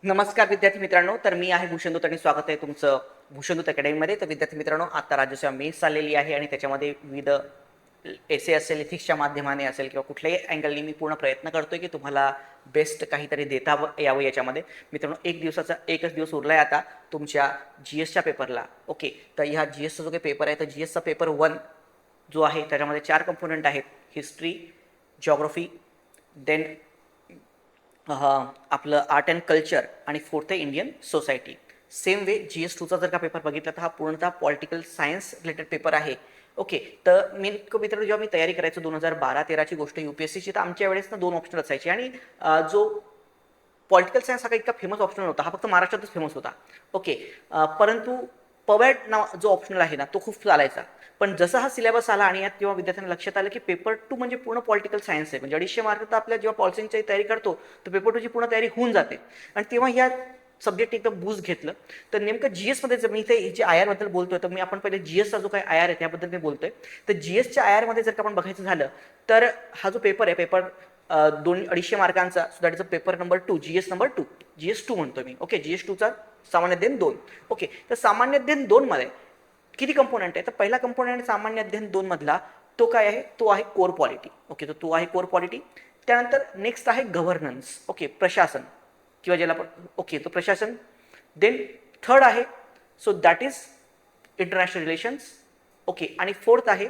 नमस्कार विद्यार्थी मित्रांनो. तर मी आहे भूषणदूत आणि स्वागत आहे तुमचं भूषणदूत अकॅडमीमध्ये. तर विद्यार्थी मित्रांनो, आता राज्यसेवा मेन्स चाललेली आहे आणि त्याच्यामध्ये विविध एसे असेल, इथिक्सच्या माध्यमाने असेल किंवा कुठल्याही अँगलनी मी पूर्ण प्रयत्न करतोय की तुम्हाला बेस्ट काहीतरी देता यावं याच्यामध्ये. मित्रांनो, एकच दिवस उरलाय आता तुमच्या GSच्या पेपरला. ओके, तर ह्या GSचा जो काही पेपर आहे तर GSचा पेपर 1 जो आहे त्याच्यामध्ये 4 कंपोनंट आहेत: हिस्ट्री, जिओग्राफी, देन आपलं आर्ट अँड कल्चर आणि फोर्थ आहे इंडियन सोसायटी. सेम वे GS2चा जर का पेपर बघितला तर हा पूर्णतः पॉलिटिकल सायन्स रिलेटेड पेपर आहे. ओके, तर मी मित्रांनो जेव्हा मी तयारी करायचो 2012-13ची गोष्ट UPSCची, तर आमच्या वेळेस ना 2 ऑप्शन असायचे आणि जो पॉलिटिकल सायन्स हा काही इतका फेमस ऑप्शन नव्हता, हा फक्त महाराष्ट्रातच फेमस होता. ओके, परंतु पवॅट नाव जो ऑप्शनल आहे ना तो खूप चालायचा. पण जसा हा सिलेबस आला आणि यात जेव्हा विद्यार्थ्यांना लक्षात आलं की पेपर 2 म्हणजे पूर्ण पॉलिटिकल सायन्स आहे, म्हणजे 250 मार्क तर आपल्या जेव्हा पॉलिसिंगची तयारी करतो तर पेपर 2ची पूर्ण तयारी होऊन जाते. आणि तेव्हा या सब्जेक्ट एकदम बूस्ट घेतलं. तर नेमकं GSमध्ये जर मी इथे जे IR बद्दल बोलतोय तर मी आपण पहिले GSचा जो काही IR आहे त्याबद्दल मी बोलतोय. तर GSच्या IR मध्ये जर का आपण बघायचं झालं तर हा जो पेपर आहे, पेपर 250 मार्कांचा, so that is a paper number 2, GS number 2, GS2 म्हणतोय मी. ओके, GS2चा सामान्य अध्ययन 2. ओके, तर सामान्य अध्ययन 2 मध्ये किती कंपोनंट आहे? तर पहिला कंपोनंट सामान्य अध्ययन 2 मधला तो काय आहे? तो आहे कोर पॉलिटी. ओके, तर तो आहे कोर पॉलिटी. त्यानंतर नेक्स्ट आहे गव्हर्नन्स. ओके, प्रशासन किंवा ज्याला आपण ओके तो प्रशासन. देन थर्ड आहे so that is international relations. Okay, आणि फोर्थ आहे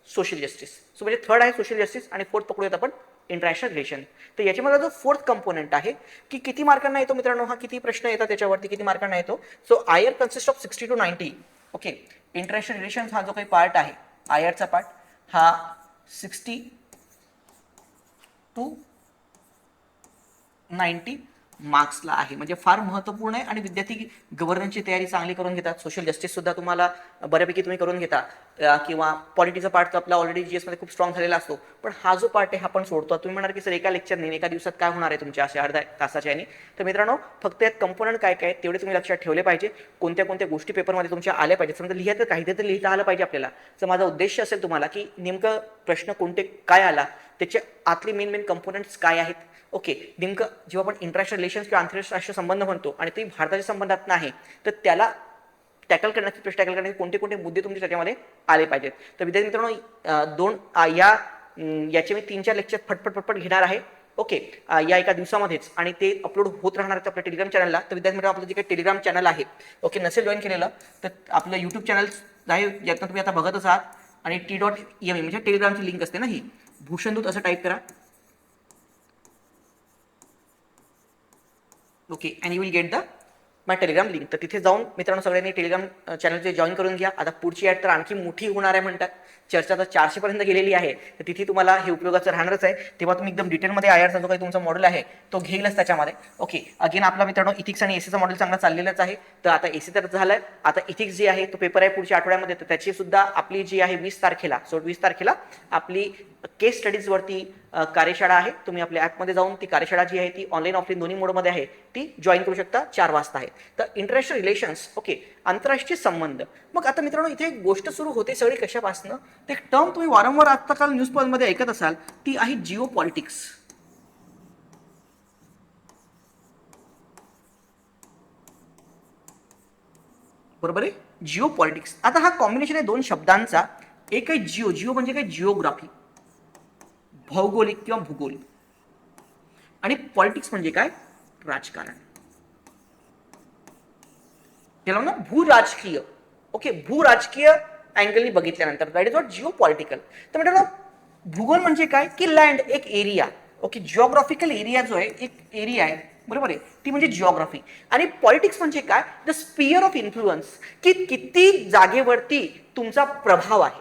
सोशल जस्टिस. सो म्हणजे थर्ड आहे सोशल जस्टिस आणि फोर्थ पकडूयात आपण इंटरनॅशनल रिलेशन. तर याच्यामध्ये जो फोर्थ कंपोनंट आहे की किती मार्कांना येतो मित्रांनो, हा किती प्रश्न येतात त्याच्यावरती किती मार्कांना येतो. So IR consist of 60 to 90. Okay, international relations हा जो काही पार्ट आहे IRचा पार्ट हा 60 to 90 मार्क्सला आहे, म्हणजे फार महत्त्वपूर्ण आहे. आणि विद्यार्थी गव्हर्नन्सची तयारी चांगली करून घेतात, सोशल जस्टिस सुद्धा तुम्हाला बऱ्यापैकी तुम्ही करून घेता, किंवा पॉलिटिचा पार्ट तर आपला ऑलरेडी GSमध्ये खूप स्ट्रॉंग झालेला असतो. पण हा जो पार्ट आहे हा पण सोडतो. तुम्ही म्हणाल की सर एका लेक्चरने एका दिवसात काय होणार आहे तुमच्या अशा अर्ध्या तासाच्या आणि. तर मित्रांनो, फक्त यात कंपोनंट काय काय तेवढे तुम्ही लक्षात ठेवले पाहिजे. कोणत्या कोणत्या गोष्टी पेपरमध्ये तुमच्या आल्या पाहिजेत. समजा लिहायचं काहीतरी तर लिहिता आलं पाहिजे आपल्याला. तर माझा उद्देश असेल तुम्हाला की नेमकं प्रश्न कोणते काय आला, त्याचे आतले मेन कंपोनंट्स काय आहेत. ओके, नेमकं जेव्हा आपण इंटरनॅशनल रिलेशन्स किंवा आंतरराष्ट्रीय संबंध म्हणतो आणि ते भारताच्या संबंधात नाही, तर त्याला टॅकल करण्याचे कोणते कोणते मुद्दे तुमच्या त्याच्यामध्ये आले पाहिजेत. तर विद्यार्थी मित्रांनो, याचे मी 3-4 लेक्चर फटफट घेणार आहे. ओके, या एका दिवसामध्येच, आणि ते अपलोड होत राहणार आहेत आपल्या टेलिग्राम चॅनलला. तर विद्यार्थी मित्रांनो, आपलं जे काही टेलिग्राम चॅनल आहे, ओके, नसेल जॉईन केलेलं तर आपलं YouTube चॅनल आहे यातनं तुम्ही आता बघतच आहात. आणि T.me म्हणजे टेलिग्रामची लिंक असते ना, ही भूषणदूत असं टाईप करा. Okay, and you will get the my Telegram link. तर तिथे जाऊन मित्रांनो सगळ्यांनी टेलिग्राम चॅनलचे जॉईन करून घ्या. आता पुढची ॲड तर आणखी मोठी होणार आहे म्हणतात. चर्चा तर 400 पर्यंत गेलेली आहे. तर तिथे तुम्हाला हे उपयोगाचं राहणारच आहे. तेव्हा तुम्ही एकदम डिटेलमध्ये IRचा जो काही तुमचा मॉडेल आहे तो घेईलच त्याच्यामध्ये. ओके, अगेन आपला मित्रांनो इथिक्स आणि एसीचा मॉडेल चांगला चाललेलाच आहे. तर आता एसी तर झालाय, आता इथिक्स जी आहे तो पेपर आहे पुढच्या आठवड्यामध्ये. तर त्याची सुद्धा आपली जी आहे 20 तारखेला, सो 20 तारखेला आपली केस स्टडीजवरती कार्यशाळा आहे. तुम्ही आपल्या ॲपमध्ये जाऊन ती कार्यशाळा जी आहे ती ऑनलाईन ऑफलाईन दोन्ही मोडमध्ये आहे, ती जॉईन करू शकता. 4 वाजता आहे. तर इंटरनॅशनल रिलेशन्स, ओके, आंतरराष्ट्रीय संबंध. मग आता मित्रांनो इथे एक गोष्ट सुरू होते सगळी कशापासनं, ते एक टर्म तुम्ही वारंवार आजकाल न्यूजपेपरमध्ये ऐकत असाल, ती आहे जिओ पॉलिटिक्स. बरोबर आहे, जिओ पॉलिटिक्स. आता हा कॉम्बिनेशन आहे 2 शब्दांचा. एक आहे जिओ म्हणजे काय, जिओग्राफी, भौगोलिक किंवा भूगोल, आणि पॉलिटिक्स म्हणजे काय, राजकारण. केलं ना, भूराजकीय. ओके, भूराजकीय अँगलनी बघितल्यानंतर that is what Jio political. तर मित्रांनो, भूगोल म्हणजे काय की लँड, एक एरिया. ओके, जिओग्राफिकल एरिया जो आहे, एक एरिया आहे, बरोबर आहे, ती म्हणजे जिओग्राफी. आणि पॉलिटिक्स म्हणजे काय, द स्पियर ऑफ इन्फ्लुअन्स, की किती जागेवरती तुमचा प्रभाव आहे,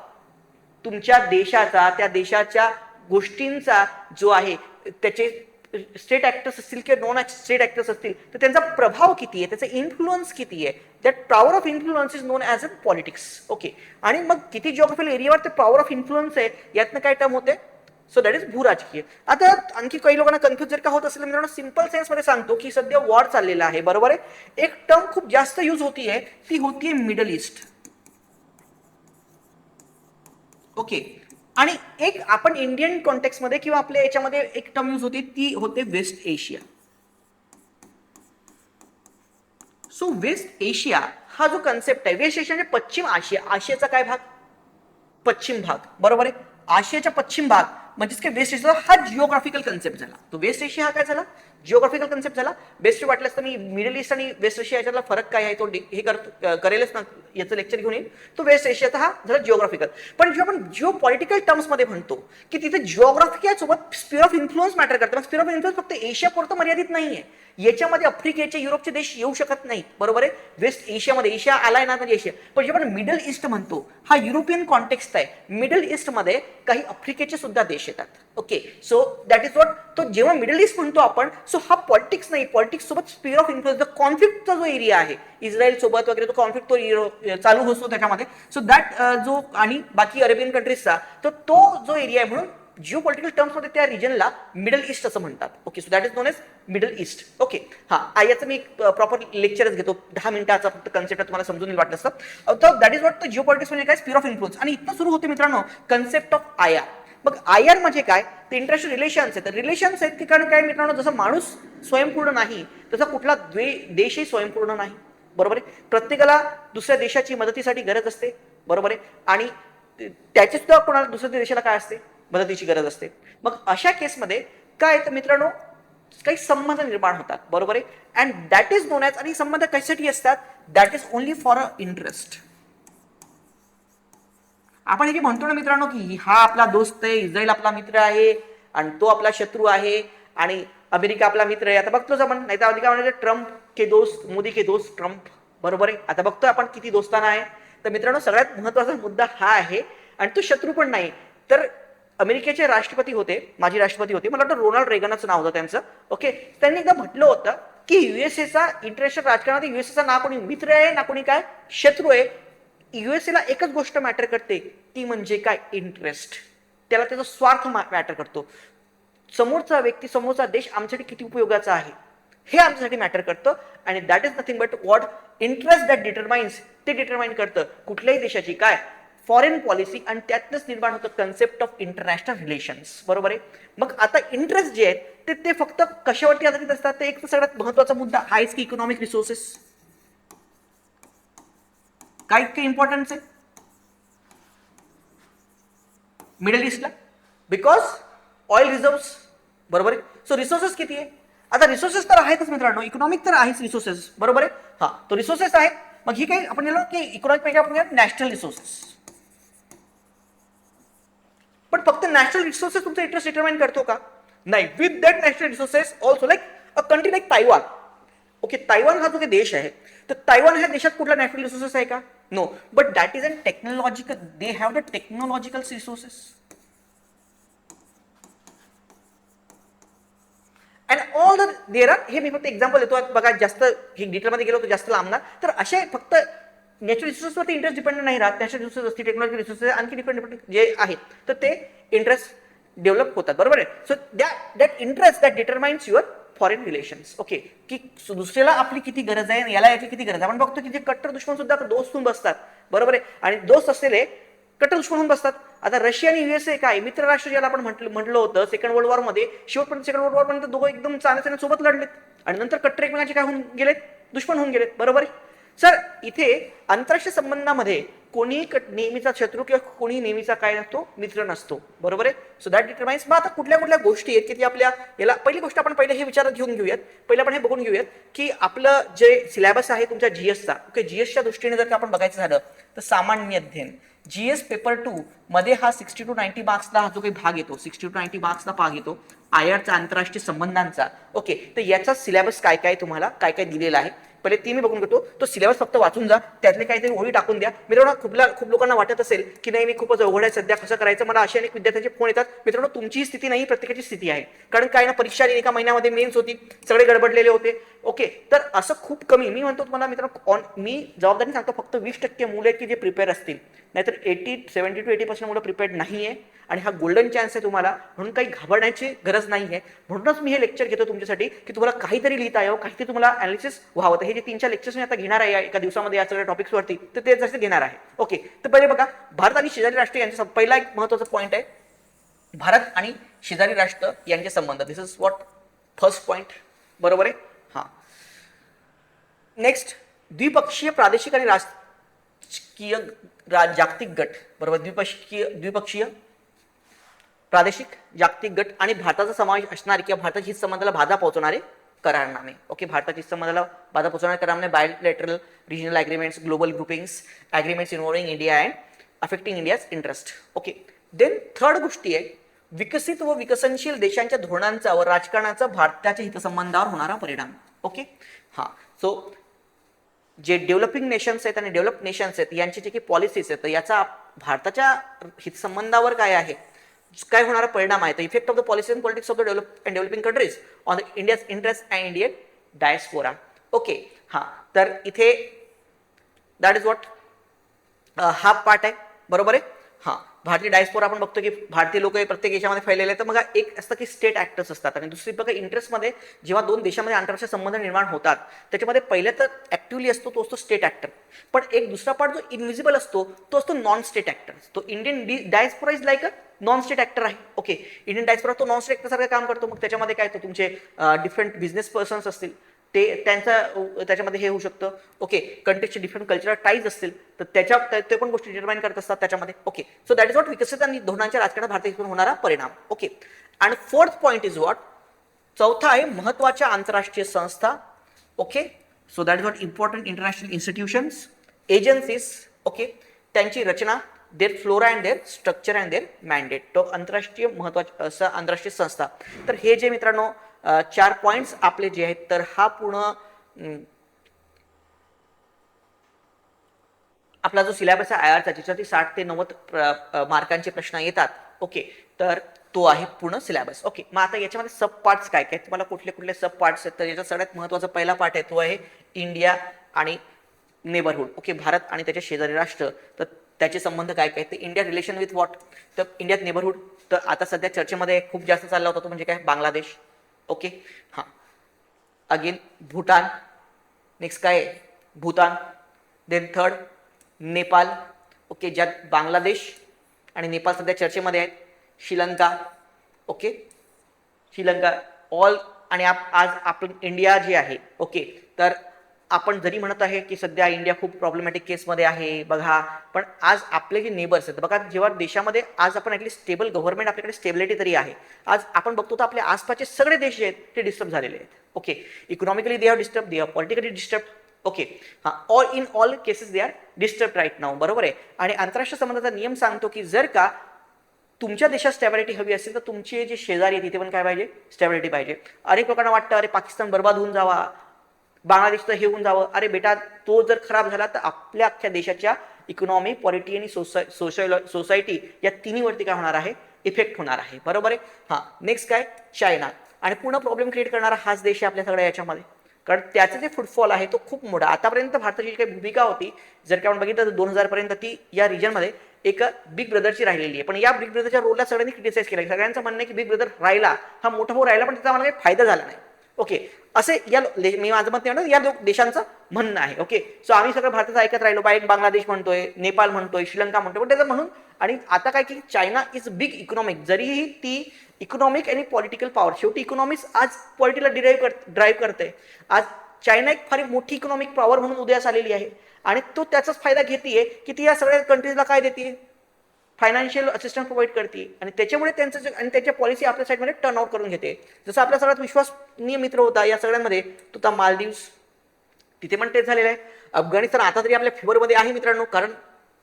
तुमच्या देशाचा, त्या देशाच्या गोष्टींचा जो आहे, त्याचे स्टेट ऍक्टर्स असतील किंवा नॉन स्टेट ऍक्टर्स असतील तर त्यांचा प्रभाव किती आहे, त्याचा इन्फ्लुअन्स किती आहे. That power of influence is non as a politics. Okay, आणि मग किती जिओग्राफिकल एरियावर ते पॉवर ऑफ इन्फ्लुअन्स आहे, यातनं काय टर्म होते, सो दॅट इज भूराजकीय. आता आणखी काही लोकांना कन्फ्युज जर का होत असेल मित्रांनो, सिंपल सेन्समध्ये सांगतो की सध्या वॉर चाललेला आहे, बरोबर आहे. एक टर्म खूप जास्त यूज होतीये, ती होतीये मिडल ईस्ट. ओके, आणि एक आपण इंडियन कॉन्टेक्स्टमध्ये किंवा आपल्या याच्यामध्ये एक टर्म यूज होते, ती होते west Asia. So west Asia हा जो कन्सेप्ट आहे, वेस्ट एशिया म्हणजे पश्चिम आशिया, आशियाचा काय भाग, पश्चिम भाग, बरोबर आहे. आशियाचा पश्चिम भाग म्हणजेच काय वेस्ट एशिया हा जिओग्राफिकल कन्सेप्ट झाला. तो वेस्ट एशिया हा काय झाला, जिओग्राफिकल कन्सेप्ट झाला. बेस्ट वाटल्यास तर मी मिडल ईस्ट आणि वेस्ट एशिया याच्यातला फरक काय आहे तो हे करेलच ना, याचं लेक्चर घेऊन येईल. तो वेस्ट एशियाचा हा झाला जिओग्राफिकल. पण जेव्हा आपण जिओ पॉलिटिकल टर्म्समध्ये म्हणतो की तिथे जिओग्राफी सोबत स्पिअर ऑफ इन्फ्लुअन्स मॅटर करतं. मग स्पिअर ऑफ इन्फ्लुअन्स फक्त एशियापुरतं मर्यादित नाहीये, याच्यामध्ये आफ्रिकेचे, युरोपचे देश येऊ शकत नाहीत, बरोबर आहे. वेस्ट एशियामध्ये, एशिया आलाय ना म्हणजे एशिया, पण जेव्हा आपण मिडल ईस्ट म्हणतो हा युरोपियन कॉन्टेक्स्ट आहे. मिडल ईस्ट मध्ये काही आफ्रिकेचे सुद्धा देश येतात. Okay, so that is what. तो जेव्हा मिडल ईस्ट म्हणतो आपण, सो हा पॉलिटिक्स नाही, पॉलिटिक्स सोबत स्पिअर ऑफ इन्फ्लुअन्स, कॉन्फ्लिक्टचा जो एरिया आहे इस्रायल सोबत वगैरे, तो कॉन्फ्लिक्ट तो चालू होतो त्याच्यामध्ये. सो दॅट जो, आणि बाकी अरेबियन कंट्रीजचा, तर तो जो एरिया आहे, म्हणून जिओ पॉलिटिकल टर्म्स मध्ये त्या रिजनला मिडल ईस्ट असं म्हणतात. Okay, so that is known as middle east. Okay, हा याचं मी प्रॉपर लेक्चरच घेतो, 10 मिनिटाचा फक्त कन्सेप्ट तुम्हाला समजून वाटलं असतं. तर that is what Jio politics म्हणजे काय, स्पिअर ऑफ इन्फ्लुअन्स. आणि इथं सुरू होते मित्रांनो कन्सेप्ट ऑफ आयआर. मग आयआर म्हणजे काय, ते इंटरनॅशनल रिलेशन्स आहेत. रिलेशन्स आहेत की कारण काय मित्रांनो, जसं माणूस स्वयंपूर्ण नाही तसा कुठला देशही स्वयंपूर्ण नाही, बरोबर आहे. प्रत्येकाला दुसऱ्या देशाची मदतीसाठी गरज असते, बरोबर आहे. आणि त्याची सुद्धा कोणाला दुसऱ्या देशाला काय असते, मदतीची गरज असते. मग अशा केसमध्ये काय तर मित्रांनो काही संबंध निर्माण होतात, बरोबर आहे. And that is non as, आणि संबंध कशासाठी असतात, that is only for a interest. आपण हे जे म्हणतो ना मित्रांनो की हा आपला दोस्त आहे, इस्रायल आपला मित्र आहे आणि तो आपला शत्रू आहे, आणि अमेरिका आपला मित्र आहे. आता बघतोच आपण, नाही तर अमेरिका म्हणजे ट्रम्प के दोस्त, मोदी के दोस्त ट्रम्प, बरोबर आहे. आता बघतोय आपण किती दोस्ताना आहे. तर मित्रांनो सगळ्यात महत्वाचा मुद्दा हा आहे, आणि तो शत्रू पण नाही. तर अमेरिकेचे राष्ट्रपती होते, माजी राष्ट्रपती होते, मला वाटतं रोनाल्ड रेगनचं नाव होतं त्यांचं. ओके, त्यांनी एकदा म्हटलं होतं की युएसएचा इंटरनॅशनल राजकारणात युएसएचा ना कोणी मित्र आहे ना कोणी काय शत्रू आहे. युएसएला एकच गोष्ट मॅटर करते, ती म्हणजे काय, इंटरेस्ट. त्याला त्याचा स्वार्थ मॅटर करतो. समोरचा व्यक्ती, समोरचा देश आमच्यासाठी किती उपयोगाचा आहे हे आमच्यासाठी मॅटर करतं. आणि that is nothing but what interest that determines, ते डिटरमाइन करतं कुठल्याही देशाची काय फॉरेन पॉलिसी. आणि त्यातच निर्माण होतं कन्सेप्ट ऑफ इंटरनॅशनल रिलेशन्स, बरोबर आहे. मग आता इंटरेस्ट जे आहेत ते फक्त कशावरती आधारित असतात, ते एक तर सगळ्यात महत्वाचा मुद्दा आहेच की इकॉनॉमिक रिसोर्सेस. काय इतकं इम्पॉर्टन्स आहे मिडल ईस्टला, बिकॉज ऑइल रिझर्व्स, बरोबर आहे. सो रिसोर्सेस किती आहे, आता रिसोर्सेस तर आहेतच मित्रांनो, इकॉनॉमिक तर आहेच रिसोर्सेस, बरोबर आहे. हा, तो रिसोर्सेस आहेत. मग ही काही आपण गेलो की इकॉनॉमिक पैकी आपण नॅशनल रिसोर्सेस. पण फक्त नॅशनल रिसोर्सेस तुमचा इंटरेस्ट डिटरमाइन करतो का, नाही. With that national resources also, like a country like Taiwan. Okay, Taiwan हा जो काही देश आहे, तर तायवान ह्या देशात कुठला नॅशनल रिसोर्सेस आहे का, no. But that is an technological, they have the technological resources. And all the there are, हे मी फक्त एक्झाम्पल देतो बघा, जास्त हे डिटेलमध्ये गेलो तर जास्त लांबणार. तर असे फक्त नॅचरल रिसोर्सवरती इंटरेस्ट डिपेंड नाही राहत, नॅचरल रिसोर्स असते, टेक्नॉलॉजी रिसोर्सेस आणखी डिपेंड जे आहेत, तर ते इंटरेस्ट डेव्हलप होतात, बरोबर आहे. So that interest that determines your foreign relations. Okay, की दुसऱ्याला आपली किती गरज आहे, याला याची किती गरज आहे. आपण बघतो की जे कट्टर दुश्मन सुद्धा दोस्त होऊन बसतात, बरोबर आहे. आणि दोस्त असलेले कट्टर दुश्मन होऊन बसतात. आता रशिया आणि युएसए काय मित्र राष्ट्र, ज्याला आपण म्हटलं होतं सेकंड वर्ल्ड वॉर मध्ये, शेवटपर्यंत सेकंड वर्ल्ड वॉर पर्यंत दोघं एकदम चांगल्या सोबत लढलेत, आणि नंतर कट्टर एकमेकांचे काय होऊन गेलेत, दुश्मन होऊन गेलेत, बरोबर आहे. सर इथे आंतरराष्ट्रीय संबंधामध्ये कोणी नेहमीचा शत्रू किंवा कोणी नेहमीचा काय नसतो, मित्र नसतो, बरोबर आहे. So that determines. मग आता कुठल्या कुठल्या गोष्टी आहेत की ती आपल्या याला, पहिली गोष्ट आपण पहिले हे विचारात घेऊन घेऊयात, पहिले आपण हे बघून घेऊयात की आपलं जे सिलेबस आहे तुमच्या जीएसचा. ओके, जीएसच्या दृष्टीने जर का आपण बघायचं झालं तर सामान्य अध्ययन जीएस पेपर 2 मध्ये हा 60 to 90 मार्क्सला हा जो काही भाग येतो, 60 to 90 मार्क्सला भाग येतो आयआरचा, आंतरराष्ट्रीय संबंधांचा. ओके, तर याचा सिलेबस काय काय तुम्हाला काय काय दिलेला आहे पहिले ती मी बघून घेतो. तो सिलेबस फक्त वाचून जा, त्यातले काहीतरी ओळी टाकून द्या. मित्रांनो खूप लोकांना वाटत असेल की नाही खूपच अवघड आहे सध्या, कसं करायचं. मला असे अनेक विद्यार्थ्यांचे फोन येतात. मित्रांनो तुमची स्थिती नाही, प्रत्येकाची स्थिती आहे. कारण काय ना, परीक्षा आली एका महिन्यामध्ये, मेन्स होती, सगळे गडबडलेले होते. ओके, तर असं खूप कमी, मी म्हणतो तुम्हाला मित्रांनो, मी जबाबदारी सांगतो, फक्त 20% मुलं आहेत की जे प्रिपेअर असतील, नाहीतर 70 to 80% मुलं प्रिपेअर्ड नाही आहे. आणि हा गोल्डन चान्स आहे तुम्हाला, म्हणून काही घाबरण्याची गरज नाही आहे. म्हणूनच मी हे लेक्चर घेतो तुमच्यासाठी की तुम्हाला काहीतरी लिहिता यावं, काहीतरी तुम्हाला अनालिसिस व्हावं. तर हे जे 3-4 लेक्चर्स मी आता घेणार आहे एका दिवसामध्ये या सगळ्या टॉपिक्सवरती, तर ते जसे घेणार आहे. ओके, तर पहिले बघा, भारत आणि शेजारी राष्ट्र यांचा पहिला एक महत्त्वाचा पॉईंट आहे, भारत आणि शेजारी राष्ट्र यांचे संबंध. दिस इज व्हॉट फर्स्ट पॉईंट, बरोबर आहे. हां, नेक्स्ट द्विपक्षीय प्रादेशिक आणि राजकीय जागतिक गट, बरोबर, द्विपक्षीय प्रादेशिक जागतिक गट आणि भारताचा समावेश असणारे किंवा भारताच्या हित संबंधाला बाधा पोहोचवणारे करारनामे. ओके, भारताच्या हित संबंधाला बाधा पोहोचवणारे करारनामे, bilateral regional agreements, global groupings, agreements involving India and affecting India's interest. Okay, then third गोष्टी आहे विकसित व विकसनशील देशांच्या धोरणांचा व राजकारणाचा भारताच्या हितसंबंधावर होणारा परिणाम. ओके, हां, सो जे डेव्हलपिंग नेशन्स आहेत आणि डेव्हलप नेशन्स आहेत यांचे जे काही पॉलिसीज आहेत याचा भारताच्या हितसंबंधावर काय आहे, काय होणारा परिणाम आहे, effect of the policy and politics of the developing countries on the India's interest and Indian diaspora. Okay, हां, तर इथे दॅट इज व्हॉट हा पार्ट आहे, बरोबर आहे. हां, भारतीय डायस्पोरा आपण बघतो की भारतीय लोक हे प्रत्येक देशामध्ये फैलेले आहेत. तर मग एक असतं की स्टेट ऍक्टर्स असतात आणि दुसरी बघा इंटरेस्टमध्ये जेव्हा दोन देशामध्ये आंतरराष्ट्रीय संबंध निर्माण होतात त्याच्यामध्ये पहिले तर ऍक्टिव्हली असतो तो असतो स्टेट ऍक्टर, पण एक दुसरा पार्ट जो इनव्हिजिबल असतो तो असतो नॉन स्टेट ऍक्टर. तो Indian diaspora is like a non state actor आहे. ओके, इंडियन डायस्पोरा तो नॉन स्टेट ऍक्टर सारखं काम करतो. मग त्याच्यामध्ये काय तो तुमचे डिफरंट बिझनेस पर्सन्स असतील ते त्यांचं त्याच्यामध्ये हे होऊ शकतं. ओके, कंट्रीचे डिफरंट कल्चरल टाईज असतील तर ते पण गोष्टी डिटरमाइन करत असतात त्याच्यामध्ये. Okay, so that is what विकसित आणि धोरणांच्या राजकारणात भारतातून होणारा परिणाम. ओके, आणि फोर्थ पॉईंट इज वॉट, चौथा आहे महत्वाच्या आंतरराष्ट्रीय संस्था. Okay, so that is what important international institutions, agencies. Okay, त्यांची रचना, their flora and their structure and their mandate. तो आंतरराष्ट्रीय महत्वाच्या आंतरराष्ट्रीय संस्था. तर हे जे मित्रांनो 4 पॉइंट्स आपले जे आहेत तर हा पूर्ण आपला जो सिलेबस आहे आयआरचा ज्याच्यावरती 60 ते 90 मार्कांचे प्रश्न येतात. ओके, तर तो आहे पूर्ण सिलेबस. ओके, मग आता याच्यामध्ये सब पार्ट्स काय काय, तुम्हाला कुठले कुठले सब पार्ट्स आहेत तर याचा सगळ्यात महत्वाचा पहिला पार्ट आहे तो आहे इंडिया आणि नेबरहुड. ओके, भारत आणि त्याचे शेजारी राष्ट्र, तर त्याचे संबंध काय काय, तर इंडिया रिलेशन विथ व्हॉट, तर इंडियात नेबरहुड. तर आता सध्या चर्चेमध्ये खूप जास्त चालला होता तो म्हणजे काय, बांगलादेश. ओके, हां, अगेन भूटान, नेक्स्ट काय Bhutan, then third Nepal. Okay, ज्यात बांगलादेश आणि नेपाळ सध्या चर्चेमध्ये आहेत. श्रीलंका. Okay, Sri Lanka all. आणि आज आपण इंडिया जे आहे, ओके, तर आपण जरी म्हणत आहे की सध्या इंडिया खूप प्रॉब्लेमॅटिक केसमध्ये आहे बघा, पण आज आपले जे नेबर्स आहेत बघा, जेव्हा देशामध्ये आज आपण ॲटलीस्ट स्टेबल गव्हर्नमेंट, आपल्याकडे स्टेबिलिटी तरी आहे, आज आपण बघतो तर आपल्या आसपासचे सगळे देश जे आहेत ते डिस्टर्ब झालेले आहेत. Okay, economically they are disturb, they are politically disturb. Okay, हां, all cases they are disturb right now, बरोबर आहे. आणि आंतरराष्ट्रीय संबंधाचा नियम सांगतो की जर का तुमच्या देशात स्टॅबिलिटी हवी असेल तर तुमचे जे शेजारी आहेत तिथे पण काय पाहिजे, स्टॅबिलिटी पाहिजे. अनेक लोकांना वाटतं अरे पाकिस्तान बर्बाद होऊन जावा, बांगलादेश तर हे होऊन जावं. अरे बेटा, तो जर खराब झाला तर आपल्या अख्ख्या देशाच्या इकॉनॉमी, पॉलिटी आणि सोसायटी या तिन्हीवरती काय होणार आहे, इफेक्ट होणार आहे, बरोबर आहे. हां, नेक्स्ट काय, चायना. आणि पूर्ण प्रॉब्लेम क्रिएट करणारा हाच देश आहे आपल्या सगळ्या याच्यामध्ये, कारण त्याचं जे फुटफॉल आहे तो खूप मोठा. आतापर्यंत भारताची काही भूमिका होती जर का आपण बघितलं तर 2000 पर्यंत ती या रिजनमध्ये एक बिग ब्रदरची राहिलेली आहे. पण या बिग ब्रदरच्या रोलला सगळ्यांनी क्रिटिसाइज केलं. सगळ्यांचं म्हणणं आहे की बिग ब्रदर राहिला, हा मोठा भाऊ राहिला, पण त्याचा मला काही फायदा झाला नाही. ओके, असे या मी माझं मत नाही, या देशांचं म्हणणं आहे. ओके, सो आम्ही सगळं भारताचं ऐकत राहिलो, बाईक बांगलादेश म्हणतोय, नेपाळ म्हणतोय, श्रीलंका म्हणतोय, पण त्याचं म्हणून. आणि आता काय की चायना इज बिग इकॉनॉमिक, जरीही ती इकॉनॉमिक आणि पॉलिटिकल पॉवर, शेवटी इकॉनॉमिक्स आज पॉलिटिकला ड्राईव्ह करते. आज चायना एक फार मोठी इकॉनॉमिक पॉवर म्हणून उदयास आलेली आहे आणि तो त्याचाच फायदा घेतेय की ती या सगळ्या कंट्रीजला काय देते, फायनान्शियल असिस्टन्स प्रोव्हाइड करते. आणि त्याच्यामुळे त्यांचं आणि त्यांच्या पॉलिसी आपल्या साईडमध्ये टर्न आउट करून घेते. जसं आपल्या सगळ्यात विश्वासनीय मित्र होता या सगळ्यांमध्ये तो होता मालदीव्स, तिथे पण तेच झालेलं आहे. अफगाणिस्तान आता तरी आपल्या फेवरमध्ये आहे मित्रांनो, कारण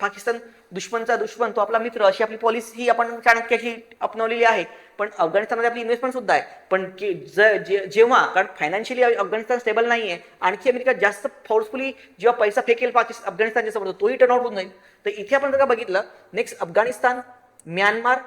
पाकिस्तान दुश्मनचा दुश्मन तो आपला मित्र, अशी आपली पॉलिसी ही आपण चाणक्याची अपनवलेली आहे. पण अफगाणिस्तानमध्ये आपली इन्व्हेस्टमेंट सुद्धा आहे. पण जेव्हा कारण फायनान्शियली अफगाणिस्तान स्टेबल नाही आहे, आणखी अमेरिका जास्त फोर्सफुली जेव्हा पैसा फेकेल अफगाणिस्तानच्या समोर तोही टर्न आउट होऊन जाईल. तर इथे आपण जर का बघितलं नेक्स्ट अफगाणिस्तान, म्यानमार,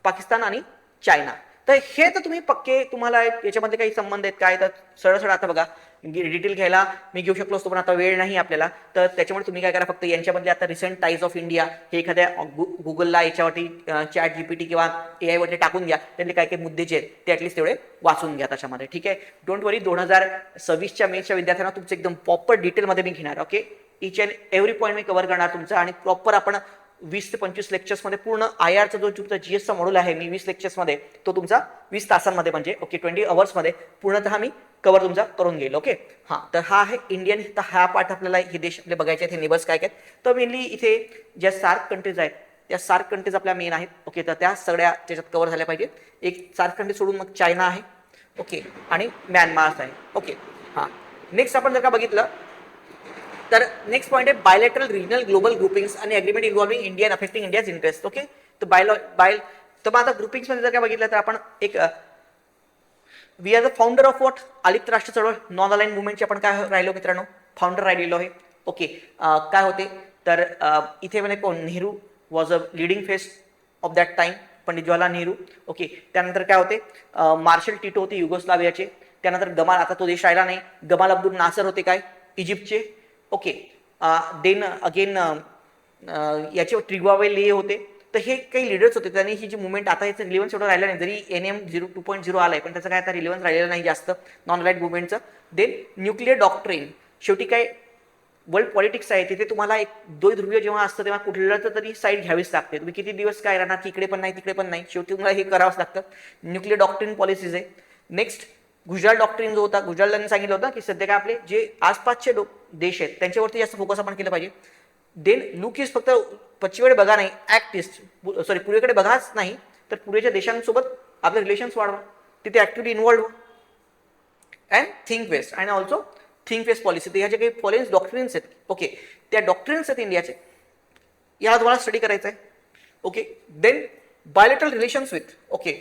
पाकिस्तान आणि चायना. तर हे तर तुम्ही पक्के, तुम्हाला याच्यामध्ये काही संबंध आहेत काय, तर सरळ आता बघा डिटेल घ्यायला मी घेऊ शकलो असतो पण आता वेळ नाही आपल्याला. तर त्याच्यामुळे तुम्ही काय करा, फक्त यांच्यामधले आता रिसेंट टाईज ऑफ इंडिया हे एखाद्या गुगलला याच्यावरती चॅट जीपीटी किंवा AI वरती टाकून घ्या, त्यातले काय काही मुद्दे जे आहेत ते ॲटलीस्ट तेवढे वाचून घ्या त्याच्यामध्ये. ठीक आहे, डोंट वरी, 2026च्या मेच्या विद्यार्थ्यांना तुमचं एकदम प्रॉपर डिटेलमध्ये मी घेणार. Okay, each and every point me cover करणार तुमचं आणि प्रॉपर आपण 20 ते 25 लेक्चर्समध्ये पूर्ण IRचा जो तुमचा GS चा मॉड्यूल आहे मी 20 लेक्चर्समध्ये तो तुमचा 20 तासांमध्ये म्हणजे ओके 20 अवर्समध्ये पूर्णतः मी कव्हर तुमचा करून घेईल. ओके हां, तर हा आहे इंडियन. तर हा पार्ट आपल्याला हे देश आपले बघायचे आहेत, हे नेबर्स काय काय. तर मेनली इथे ज्या सार्क कंट्रीज आहेत त्या सार्क कंट्रीज आपल्या मेन आहेत. ओके, तर त्या सगळ्या त्याच्यात कव्हर झाल्या पाहिजेत. एक सार्क कंट्री सोडून मग चायना आहे, ओके, आणि म्यानमार आहे. ओके हां, नेक्स्ट आपण जर का बघितलं तर नेक्स्ट पॉईंट आहे बायलॅटरल रिजनल ग्लोबल ग्रुपिंग्स आणि agreement involving India affecting India's interest. Okay, तर तर मग आता ग्रुपिंग्समध्ये जर काय बघितलं तर आपण एक we are the founder of what आलिप्त राष्ट्र चळवळ नॉन अलाइन मुवमेंटचे आपण काय राहिलो मित्रांनो, फाउंडर राहिलेलो आहे. ओके, काय होते तर इथे म्हणजे कोण, Nehru was a leading face of that time, Pandit Jawaharlal Nehru. Okay, त्यानंतर काय होते मार्शल टिटो होते युगोस्लावियाचे. त्यानंतर गमाल, आता तो देश राहिला नाही, गमाल अब्दुल नासर होते काय इजिप्तचे. ओके, देन अगेन याचे ट्रिग्वावे होते. तर हे काही लीडर्स होते, त्यांनी ही जी मुवमेंट, आता याचं रिलेव्हन्स एवढं राहिलं नाही, जरी NM 2.0 आलाय पण त्याचं काय आता रिलेव्हन्स राहिलेलं नाही जास्त नॉन अलाइड मुवमेंटचं. देन न्यूक्लिअर डॉक्ट्रिन, शेवटी काय वर्ल्ड पॉलिटिक्स आहे तिथे तुम्हाला एक द्वैध्रुवीय जेव्हा असतं तेव्हा कुठलं तरी साईड घ्यावीच लागते. तुम्ही किती दिवस काय राहणार, तिकडे पण नाही तिकडे पण नाही, शेवटी तुम्हाला हे करावंच लागतं. न्यूक्लिअर डॉक्ट्रिन पॉलिसीज आहे. नेक्स्ट गुजरात डॉक्ट्रिन जो होता, गुजरातला सांगितलं होतं की सध्या काय आपले जे आसपासचे देश आहेत त्यांच्यावरती जास्त फोकस आपण केलं पाहिजे. देन लुक इज फक्त पश्चिमेकडे बघा नाही, ऍक्ट इस्ट, सॉरी पूर्वेकडे बघाच नाही तर पूर्वेच्या देशांसोबत आपले रिलेशन्स वाढवा, तिथे ऍक्टिव्हली इन्व्हॉल्व व्हा. And think west and also think west policy. तर ह्या जे काही फॉरेन डॉक्ट्रिन्स आहेत, ओके, त्या डॉक्ट्रिन्स आहेत इंडियाचे, याला तुम्हाला स्टडी करायचं आहे. Okay, then bilateral relations with, okay,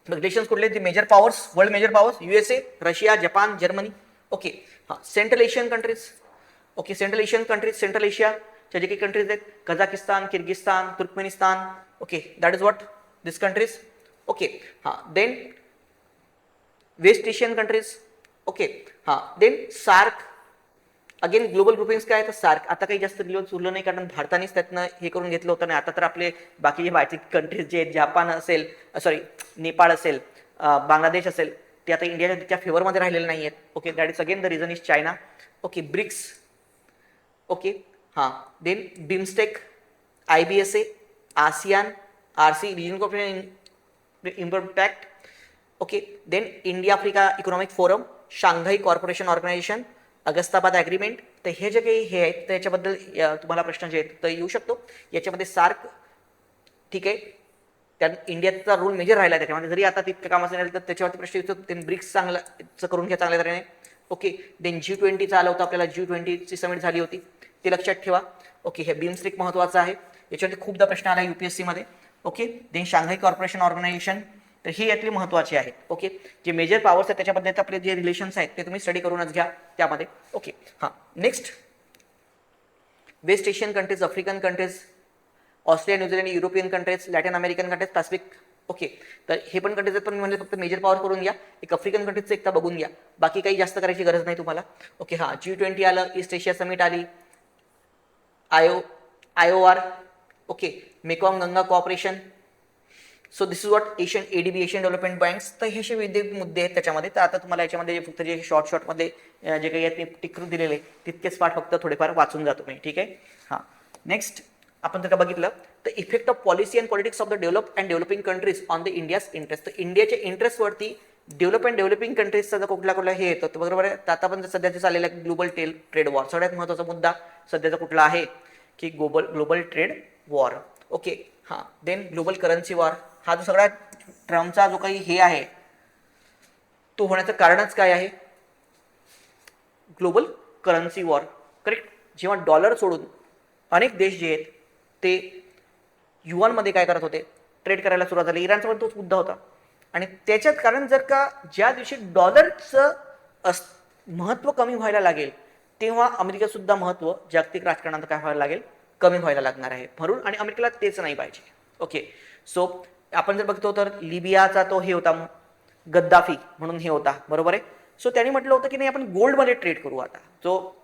relations कुठले, जे major powers, world major powers, USA, Russia, Japan, Germany. Okay हां, central Asian countries. Okay, central Asian countries, central एशियाच्या जे काही कंट्रीज आहेत, Kazakhstan, Kyrgyzstan, Turkmenistan. Okay, that is what this countries. Okay हां, then west Asian countries. Okay हां, then SAARC, again global groupings काय, तर SAARC आता काही जास्त रिलेव्हन्स उरलं नाही कारण भारतानेच त्यातनं हे करून घेतलं होतं. आणि आता तर आपले बाकीचे बाहेरचे कंट्रीज जे आहेत, जापान असेल, सॉरी नेपाळ असेल, बांगलादेश असेल, ते आता इंडियाच्या फेवरमध्ये राहिलेले नाही आहेत. Okay, that is again the reason is China. Okay, BRICS. Okay हां, then BIMSTEC, IBSA, ASEAN, RC, regional corporation impact. Okay, then India Africa economic forum, Shanghai corporation organisation, Ashgabat agreement. तर हे जे काही हे आहेत त्याच्याबद्दल तुम्हाला प्रश्न जे आहेत तर येऊ शकतो. याच्यामध्ये सार्क, ठीक आहे, त्यात इंडियाचा रोल मेजर राहिला त्याच्यामध्ये, जरी आता तितकं कामाचं नाही तर त्याच्यावरती प्रश्न येतो. देन ब्रिक्स चांगलं करून घ्या चांगल्या तऱ्हेने. ओके, देन G20 आलं होतं आपल्याला, G20ची समिट झाली होती, ते लक्षात ठेवा. ओके, हे बिमस्टेक महत्त्वाचं आहे, याच्यावरती खूपदा प्रश्न आला UPSC मध्ये. Okay, then Shanghai corporation organisation, तर ही यातली महत्त्वाची आहेत. ओके, जे मेजर पॉवर्स आहेत त्याच्याबद्दल आपले जे रिलेशन्स आहेत ते तुम्ही स्टडी करूनच घ्या त्यामध्ये. ओके हां, next west Asian countries, African countries, Australia, New Zealand, European countries, Latin American countries, Pacific. Okay, तर हे पण कंट्रीज आहेत, पण म्हणजे फक्त मेजर पॉवर करून घ्या. एक आफ्रिकन कंट्रीजचं एकदा बघून घ्या, बाकी काही जास्त करायची गरज नाही तुम्हाला. ओके हां, G20 आलं, ईस्ट एशिया समिट आली, IOR. Okay, Mekong Ganga corporation. So this is what Asian ADB, Asian development banks. तर हे असे विविध मुद्दे आहेत त्याच्यामध्ये. तर आता तुम्हाला याच्यामध्ये फक्त जे शॉर्टमध्ये जे काही आहेत ते टिक दिलेले तितकेच पाठ फक्त थोडेफार वाचून जातो मी, ठीक आहे. हां, नेक्स्ट आपण जर का बघितलं तर effect of policy and politics of the develop and developing countries on the India's interest. तर इंडियाच्या इंटरेस्टवरती डेव्हलप अँड डेव्हलपिंग कंट्रीजचा जर कुठला हे येतं तर बरोबर आहे. तर आता पण सध्याचे चाललेलं आहे ग्लोबल ट्रेड वॉर, सगळ्यात महत्त्वाचा मुद्दा सध्याचा कुठला आहे की ग्लोबल ट्रेड वॉर. ओके हां, देन ग्लोबल करन्सी वॉर, हा जो सगळा ट्रम्पचा जो काही हे आहे तो होण्याचं कारणच काय आहे, ग्लोबल करन्सी वॉर. करेक्ट, जेव्हा डॉलर सोडून अनेक देश जे आहेत ते युआनमध्ये काय करत होते, ट्रेड करायला सुरुवात झाली. इराणचा पण तोच मुद्दा होता. आणि त्याच्यात कारण जर का ज्या दिवशी डॉलरचं महत्त्व कमी व्हायला लागेल तेव्हा अमेरिकेसुद्धा महत्त्व जागतिक राजकारणात काय व्हायला लागेल, कमी व्हायला लागणार आहे. म्हणून आणि अमेरिकेला तेच नाही पाहिजे. ओके, सो आपण जर बघतो तर लिबियाचा तो हे होता गद्दाफी म्हणून हे होता, बरोबर आहे. सो त्यांनी म्हटलं होतं की नाही आपण गोल्डमध्ये ट्रेड करू.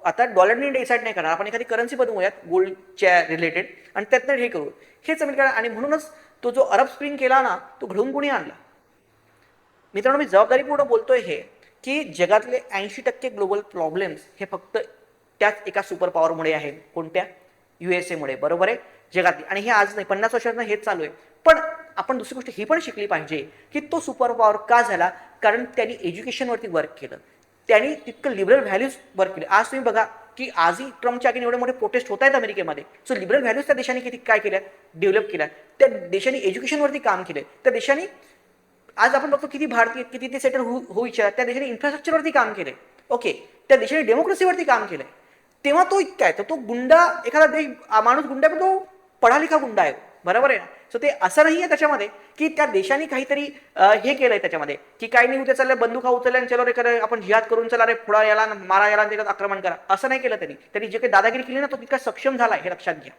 आता डॉलरने डिसाईड नाही करणार, आपण एखादी करन्सी बनवूयात गोल्डच्या रिलेटेड आणि त्यातनं हे करू, हेच अमेरिका. आणि म्हणूनच तो जो अरब स्प्रिंग केला ना तो घडवून कोणी आणला. मित्रांनो, मी जबाबदारीपूर्ण बोलतोय हे की जगातले 80% ग्लोबल प्रॉब्लेम्स हे फक्त त्याच एका सुपर पॉवरमुळे आहे. कोणत्या? USA मुळे, बरोबर आहे. जगातली, आणि हे आज नाही 50 वर्षांना हेच चालू आहे. पण आपण दुसरी गोष्ट ही पण शिकली पाहिजे की तो सुपर पॉवर का झाला, कारण त्यांनी एज्युकेशनवरती वर्क केलं, त्यांनी तितकं लिबरल व्हॅल्यूज वर्क केले. आज तुम्ही बघा की आजही ट्रम्पच्या आगे एवढे मोठे प्रोटेस्ट होत आहेत अमेरिकेमध्ये. सो लिबरल व्हॅल्यूज त्या देशाने किती काय केल्या, डेव्हलप केल्या. त्या देशाने एज्युकेशनवरती काम केलंय, त्या देशाने आज आपण बघतो किती भारतीय किती ते सेटल होऊ इच्छितात, त्या देशाने इन्फ्रास्ट्रक्चरवरती काम केलंय. ओके, त्या देशाने डेमोक्रेसीवरती काम केलंय. तेव्हा तो इतका आहे, तर तो गुंडा एखादा देश माणूस गुंडा पण तो पढा लिखा गुंडा आहे, बरोबर आहे ना. सो ते असं नाही आहे त्याच्यामध्ये की त्या देशाने काहीतरी हे केलंय त्याच्यामध्ये की काही नाही उद्या चाललंय बंदूक हा उचलल्या आणि चलो रे खरं आपण जिहाद करून चला रे पुढा याला मारा याला त्याच्यात आक्रमण करा, असं नाही केलं त्यांनी जे काही दादागिरी केली ना तो तितका सक्षम झाला हे लक्षात घ्या.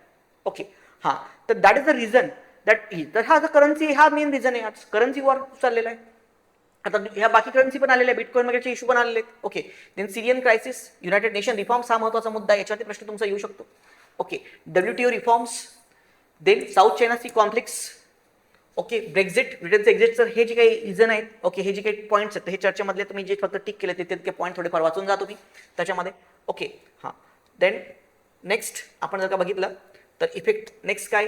ओके, हां, तर that is the reason that तर हा करन्सी हा मेन रिझन आहे. आज करन्सी वॉर चाललेला आहे. आता ह्या बाकी करन्सी पण आलेले आहे, बिटकॉइन वगैरेचे इश्यू पण आलेले आहेत. Okay, then Syrian crisis, United Nation reforms हा महत्त्वाचा मुद्दा आहे, याच्यावरती प्रश्न तुमचा येऊ शकतो. Okay, WTO reforms, then South China sea conflicts. Okay, Brexit, ब्रिटनचं एक्झिट, तर हे जे काही रिझन आहेत, ओके, हे जे काही पॉईंट्स आहेत हे चर्चेमधले तुम्ही जे फक्त टिक केले ते पॉईंट थोडेफार वाचून जा तुम्ही त्याच्यामध्ये. ओके, हां, देन नेक्स्ट आपण जर का बघितलं तर इफेक्ट नेक्स्ट काय,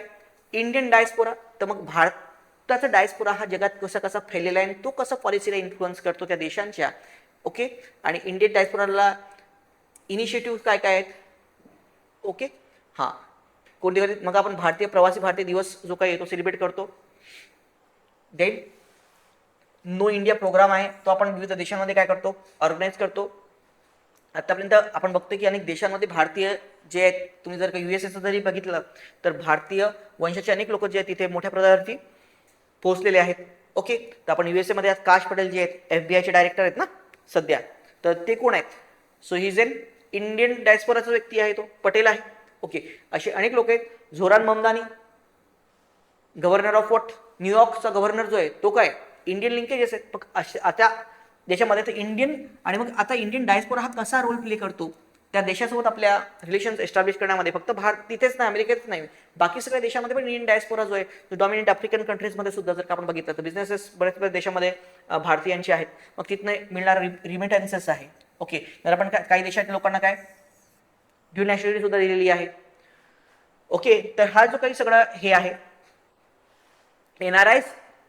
इंडियन डायस्पोरा. तर मग भारताचा डायस्पोरा हा जगात कसा कसा फैललेला आहे आणि तो कसा पॉलिसीला इन्फ्लुअन्स करतो त्या देशांच्या. ओके, आणि इंडियन डायस्पोराला इनिशिएटिव्ह काय काय आहेत. ओके, हां, कोणते मग आपण प्रवासी भारतीय दिवस जो काही आहे तो सेलिब्रेट करतो. देन नो इंडिया प्रोग्राम आहे, तो आपण विविध देशांमध्ये काय करतो, ऑर्गनाईज करतो. आतापर्यंत आपण बघतो की अनेक देशांमध्ये भारतीय जे आहेत, तुम्ही जर का USA जरी बघितलं तर भारतीय वंशाचे अनेक लोक जे आहेत तिथे मोठ्या प्रमाणावरती पोहोचलेले आहेत. ओके, तर आपण USA मध्ये आज काश पटेल जे आहेत FBI चे डायरेक्टर आहेत ना सध्या, तर ते कोण आहेत. So he is an Indian डायस्पोराचा व्यक्ती आहे, तो पटेल आहे. ओके, असे अनेक लोक आहेत. Zohran Mamdani, governor of what, न्यूयॉर्कचा गव्हर्नर जो आहे तो काय इंडियन लिंकेजेस आहेत. मग असे आता देशामध्ये तर इंडियन, आणि मग आता इंडियन डायस्पोरा हा कसा रोल प्ले करतो त्या देशासोबत आपल्या रिलेशन्स एस्टॅब्लिश करण्यामध्ये. फक्त तिथेच नाही, अमेरिकेतच नाही, बाकी सगळ्या देशामध्ये पण इंडियन डायस्पोरा जो आहे तो डॉमिनंट आफ्रिकन कंट्रीजमध्ये सुद्धा जर का आपण बघितलं तर बिझनेसेस बऱ्याच देशामध्ये भारतीयांचे आहेत. मग तिथनं मिळणारा रिमिटन्सेस आहे. ओके, तर आपण काही देशातील लोकांना काय ड्यू नॅशनॅलिटी सुद्धा दिलेली आहे. ओके, तर हा जो काही सगळं हे आहे NRIs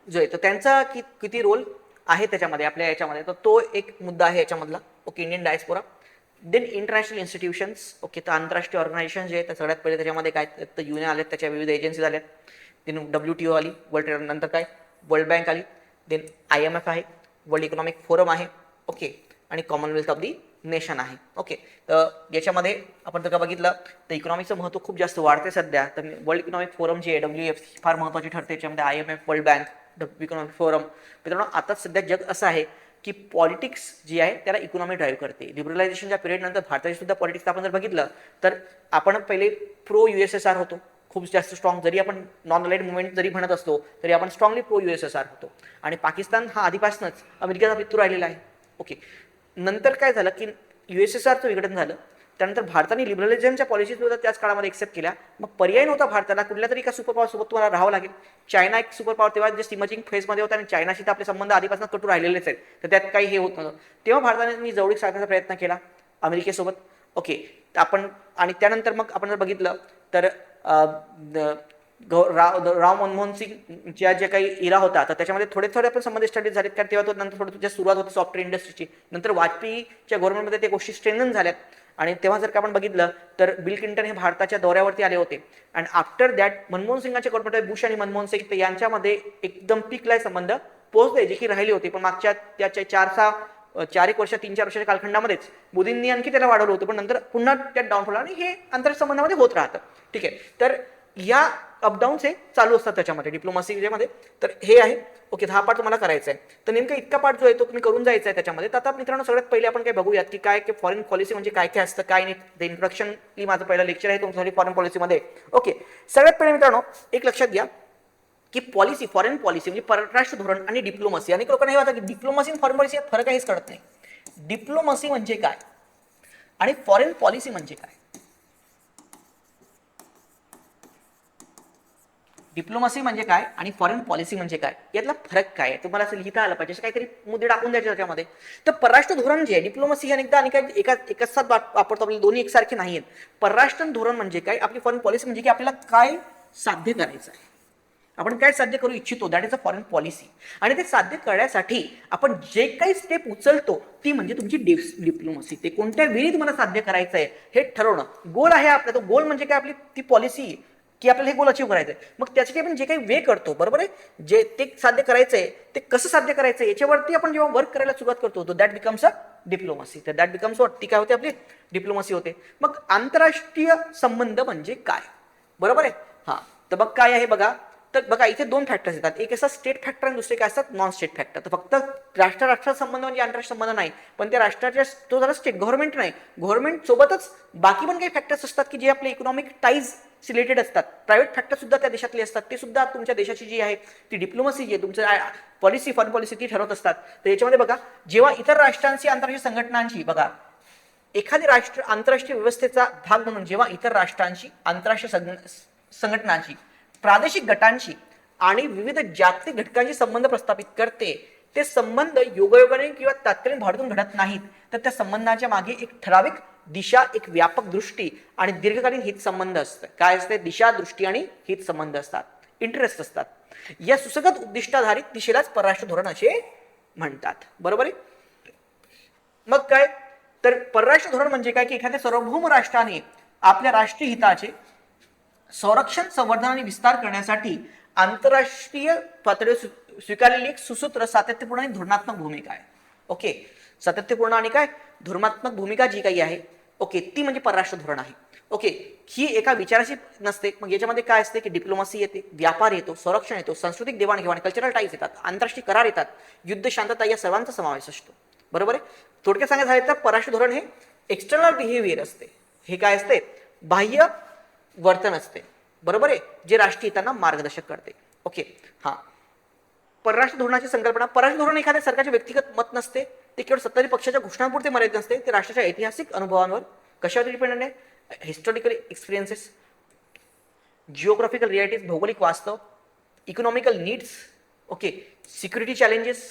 जो आहे तर त्यांचा किती रोल आहे त्याच्यामध्ये आपल्या याच्यामध्ये, तर तो एक मुद्दा आहे याच्यामधला. Okay, Indian diaspora. Then international institutions. Okay, तर आंतरराष्ट्रीय ऑर्गनायझेशन जे आहेत तर सगळ्यात पहिले त्याच्यामध्ये काय तर UN आलेत, त्याच्या विविध एजन्सीज आल्यात. देन WTO आली, वर्ल्ड ट्रेड, नंतर काय वर्ल्ड बँक आली. देन IMF आहे, वर्ल्ड इकॉनॉमिक फोरम आहे. ओके, आणि कॉमनवेल्थ ऑफ दी नेशन आहे. ओके, तर याच्यामध्ये आपण जर का बघितलं तर इकॉनॉमिकचं महत्त्व खूप जास्त वाढते सध्या. तर वर्ल्ड इकॉनॉमिक फोरम जे आहे WEF फार महत्त्वाची ठरते, याच्यामध्ये IMF, world bank, economic forum. मित्रांनो, आता सध्या जग असं आहे की पॉलिटिक्स जी आहे त्याला इकॉनॉमी ड्राईव्ह करते. लिबरलायझेशनच्या पिरियड नंतर भारताची सुद्धा पॉलिटिक्स आपण जर बघितलं तर आपण पहिले प्रो USSR होतो, खूप जास्त स्ट्रॉंग. जरी आपण नॉन अलाइड मुवमेंट जरी म्हणत असतो तरी आपण स्ट्रॉंगली प्रो USSR होतो. आणि पाकिस्तान हा आधीपासूनच अमेरिकेचा मित्र राहिलेला आहे. ओके, नंतर काय झालं की USSRचं विघटन झालं, त्यानंतर भारताने लिबरलिझमच्या पॉलिसीज सुद्धा त्याच काळामध्ये एक्सेप्ट केल्या. मग पर्याय नव्हता भारताला, कुठल्या तरी एका सुपर पॉवर सोबत तुम्हाला राहावं लागेल. चायना एक सुपर पॉवर तेव्हा जे इमर्जिंग फेजमध्ये होता आणि चायनाशी तर आपले संबंध आधीपासून कटू राहिलेलेच आहेत, तर त्यात काही हे होत नव्हतं. तेव्हा भारताने जवळीक साधण्याचा प्रयत्न केला अमेरिकेसोबत. ओके, आपण आणि त्यानंतर मग आपण जर बघितलं तर राव मनमोहन सिंगच्या जे काही इरा होता तर त्याच्यामध्ये थोडे आपण संबंध स्टडीज झालेत, कारण तेव्हा तो नंतर थोडं सुरुवात होती सॉफ्टवेअर इंडस्ट्रीची. नंतर वाजपेयीच्या गव्हर्नमेंटमध्ये त्या गोष्टी स्ट्रेंथन झाल्यात. आणि तेव्हा जर का आपण बघितलं तर बिल क्लिंटन हे भारताच्या दौऱ्यावरती आले होते. आणि आफ्टर दॅट मनमोहन सिंगाच्या गव्हर्नमेंट बुश आणि मनमोहन सिंग यांच्यामध्ये एकदम पीकला संबंध पोहोचले, जे की राहिले होते. पण मागच्या त्याच्या 4 एक वर्ष 3-4 वर्षाच्या कालखंडामध्येच मोदींनी आणखी त्याला वाढवलं होतं, पण नंतर पुन्हा त्यात डाऊनफॉल आणि हे आंतरराष्ट्रीय संबंधामध्ये होत राहतं. ठीक आहे, तर या अपडाऊन्स हे चालू असतात त्याच्यामध्ये डिप्लोमसीमध्ये. तर हे आहे. ओके, हा पार्ट तुम्हाला करायचा आहे. तर नेमका इतका पार्ट जो आहे तो तुम्ही करून जायचा आहे त्याच्यामध्ये. तर आता मित्रांनो सगळ्यात पहिले आपण काय बघूयात की काय की फॉरेन पॉलिसी म्हणजे काय काय असतं काय नाही. ते इंट्रोडक्शन माझं पहिलं लेक्चर आहे तुमच्यासाठी फॉरेन पॉलिसीमध्ये. ओके, सगळ्यात पहिले मित्रांनो एक लक्षात घ्या की पॉलिसी, फॉरेन पॉलिसी म्हणजे परराष्ट्र धोरण आणि डिप्लोमसी. अनेक लोकांना हे वाटतं की डिप्लोमसी आणि फॉरेन पॉलिसी यात फरक काहीच कळत नाही. डिप्लोमसी म्हणजे काय आणि फॉरेन पॉलिसी म्हणजे काय. डिप्लोमसी म्हणजे काय आणि फॉरेन पॉलिसी म्हणजे काय, यातला फरक काय आहे तुम्हाला असं लिहिता आलं पाहिजे. काहीतरी मुद्दे टाकून द्यायचे त्याच्यामध्ये. तर परराष्ट्र धोरण जे आहे, डिप्लोमसी अनेकदा आणि काय एकाच साथ वापरतो, आपल्याला दोन्ही एकसारखे नाही आहेत. परराष्ट्र धोरण म्हणजे काय, आपली फॉरेन पॉलिसी म्हणजे की आपल्याला काय साध्य करायचं आहे. आपण काय साध्य करू इच्छितो, that is a foreign policy. आणि ते साध्य करण्यासाठी आपण जे काही स्टेप उचलतो ती म्हणजे तुमची डिप्लोमसी. ते कोणत्या वेळी तुम्हाला साध्य करायचं आहे हे ठरवणं गोल आहे आपला. तो गोल म्हणजे काय, आपली ती पॉलिसी की आपल्याला हे गोल अचीव्ह करायचं आहे. मग त्यासाठी आपण जे काही वे करतो, बरोबर आहे, जे ते साध्य करायचंय ते कसं साध्य करायचं याच्यावरती आपण जेव्हा वर्क करायला सुरुवात करतो तो दॅट बिकम्स अ डिप्लोमसी. तर दॅट बिकम्स व्हॉट, ती काय होते, आपली डिप्लोमसी होते. मग आंतरराष्ट्रीय संबंध म्हणजे काय, बरोबर आहे. हा, तर मग काय आहे बघा, तर बघा इथे दोन फॅक्टर्स येतात. एक असं स्टेट फॅक्टर आणि दुसरे काय असतात, नॉन स्टेट फॅक्टर. तर फक्त राष्ट्र संबंध म्हणजे आंतरराष्ट्रीय संबंध नाही, पण त्या राष्ट्राच्या तो झाला स्टेट, गव्हर्नमेंट नाही, गव्हर्नमेंट सोबतच बाकी पण काही फॅक्टर्स असतात की जे आपले इकॉनॉमिक टाईज रिलेटेड असतात. प्रायव्हेट फॅक्टर सुद्धा त्या देशातले असतात, ते सुद्धा तुमच्या देशाची जी आहे ती डिप्लोमसी जी आहे, तुमचं पॉलिसी, फॉरेन पॉलिसी ती ठरवत असतात. तर याच्यामध्ये बघा, जेव्हा इतर राष्ट्रांची, आंतरराष्ट्रीय संघटनांची, बघा एखादी राष्ट्र आंतरराष्ट्रीय व्यवस्थेचा भाग म्हणून जेव्हा इतर राष्ट्रांची, आंतरराष्ट्रीय संघटनांची, प्रादेशिक गटांची आणि विविध जागतिक घटकांशी संबंध प्रस्थापित करते, ते संबंध योगायोगाने किंवा तात्कालीन भावनेतून घडत नाहीत, तर त्या संबंधाच्या मागे एक ठराविक दिशा, एक व्यापक दृष्टी आणि दीर्घकालीन हित संबंध असतं. काय असते, दिशा, दृष्टी आणि हित संबंध असतात, इंटरेस्ट असतात. या सुसंगत उद्दिष्टाधारित दिशेलाच परराष्ट्र धोरण असे म्हणतात, बरोबर आहे. मग काय, तर परराष्ट्र धोरण म्हणजे काय की एखाद्या सार्वभौम राष्ट्राने आपल्या राष्ट्रीय हिताचे संरक्षण, संवर्धन आणि विस्तार करण्यासाठी आंतरराष्ट्रीय पातळीवर स्वीकारलेली एक सुसूत्र, सातत्यपूर्ण आणि धोरणात्मक भूमिका आहे. ओके, सातत्यपूर्ण आणि काय धोरणात्मक भूमिका जी काही आहे, ओके, ती म्हणजे परराष्ट्र धोरण आहे. ओके, ही एका विचाराशी नसते. मग याच्यामध्ये काय असते की डिप्लोमसी येते, व्यापार येतो, संरक्षण येतो, सांस्कृतिक देवाणघेवाण, कल्चरल टाईज येतात, आंतरराष्ट्रीय करार येतात, युद्ध, शांतता या सर्वांचा समावेश असतो, बरोबर आहे. थोडक्यात सांगायचं झालं तर परराष्ट्र धोरण हे एक्सटर्नल बिहेवियर असते. हे काय असते, बाह्य वर्तन असते, बरोबर आहे, जे राष्ट्रीय हितांना मार्गदर्शक करते. ओके, हा, परराष्ट्र धोरणाची संकल्पना. परराष्ट्र धोरण एखाद्या सरकारचे व्यक्तिगत मत नसते, ते केवळ सत्ताधारी पक्षाच्या घोषणांपुरते मर्यादित नसते. ते राष्ट्राच्या ऐतिहासिक अनुभवांवर, कशावर डिपेंडेंट आहे, हिस्टॉरिकल एक्सपिरियन्सेस, जिओग्राफिकल रियालिटीज, भौगोलिक वास्तव, economical needs, okay, security challenges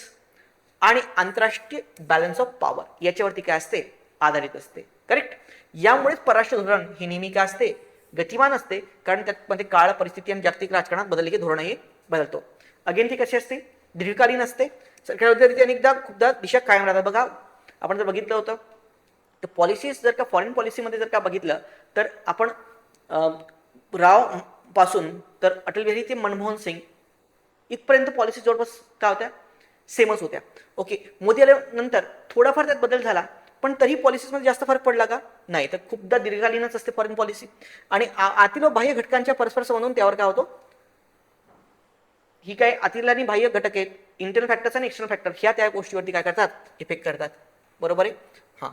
आणि आंतरराष्ट्रीय बॅलन्स ऑफ पॉवर याच्यावरती काय असते, आधारित असते. करेक्ट. यामुळेच परराष्ट्र धोरण हे नेहमी काय असते, गतिमान असते, कारण त्यामध्ये काळ, परिस्थिती आणि जागतिक राजकारणात बदलले की धोरण हे बदलतो. अगेन ती कशी असते, दीर्घकालीन असते. सरकार अनेकदा खूपदा दिशा कायम राहतात. बघा आपण जर बघितलं होतं तर पॉलिसीज जर का फॉरेन पॉलिसीमध्ये जर का बघितलं तर आपण राव पासून तर अटल बिहारी ते मनमोहन सिंग इथपर्यंत पॉलिसी जवळपास काय होत्या, सेमच होत्या. ओके, मोदी आल्यानंतर थोडाफार त्यात बदल झाला, पण तरी पॉलिसीमध्ये जास्त फरक पडला का, नाही. तर खूपदा दीर्घकालीनच असते फॉरेन पॉलिसी. आणि आतील व बाह्य घटकांच्या परस्पर संबंधून त्यावर काय होतो, ही काय आतील आणि बाह्य घटक आहेत, इंटरनल फॅक्टर्स आणि एक्सटर्नल फॅक्टर, ह्या त्या गोष्टीवरती काय करतात, इफेक्ट करतात, बरोबर आहे. हां,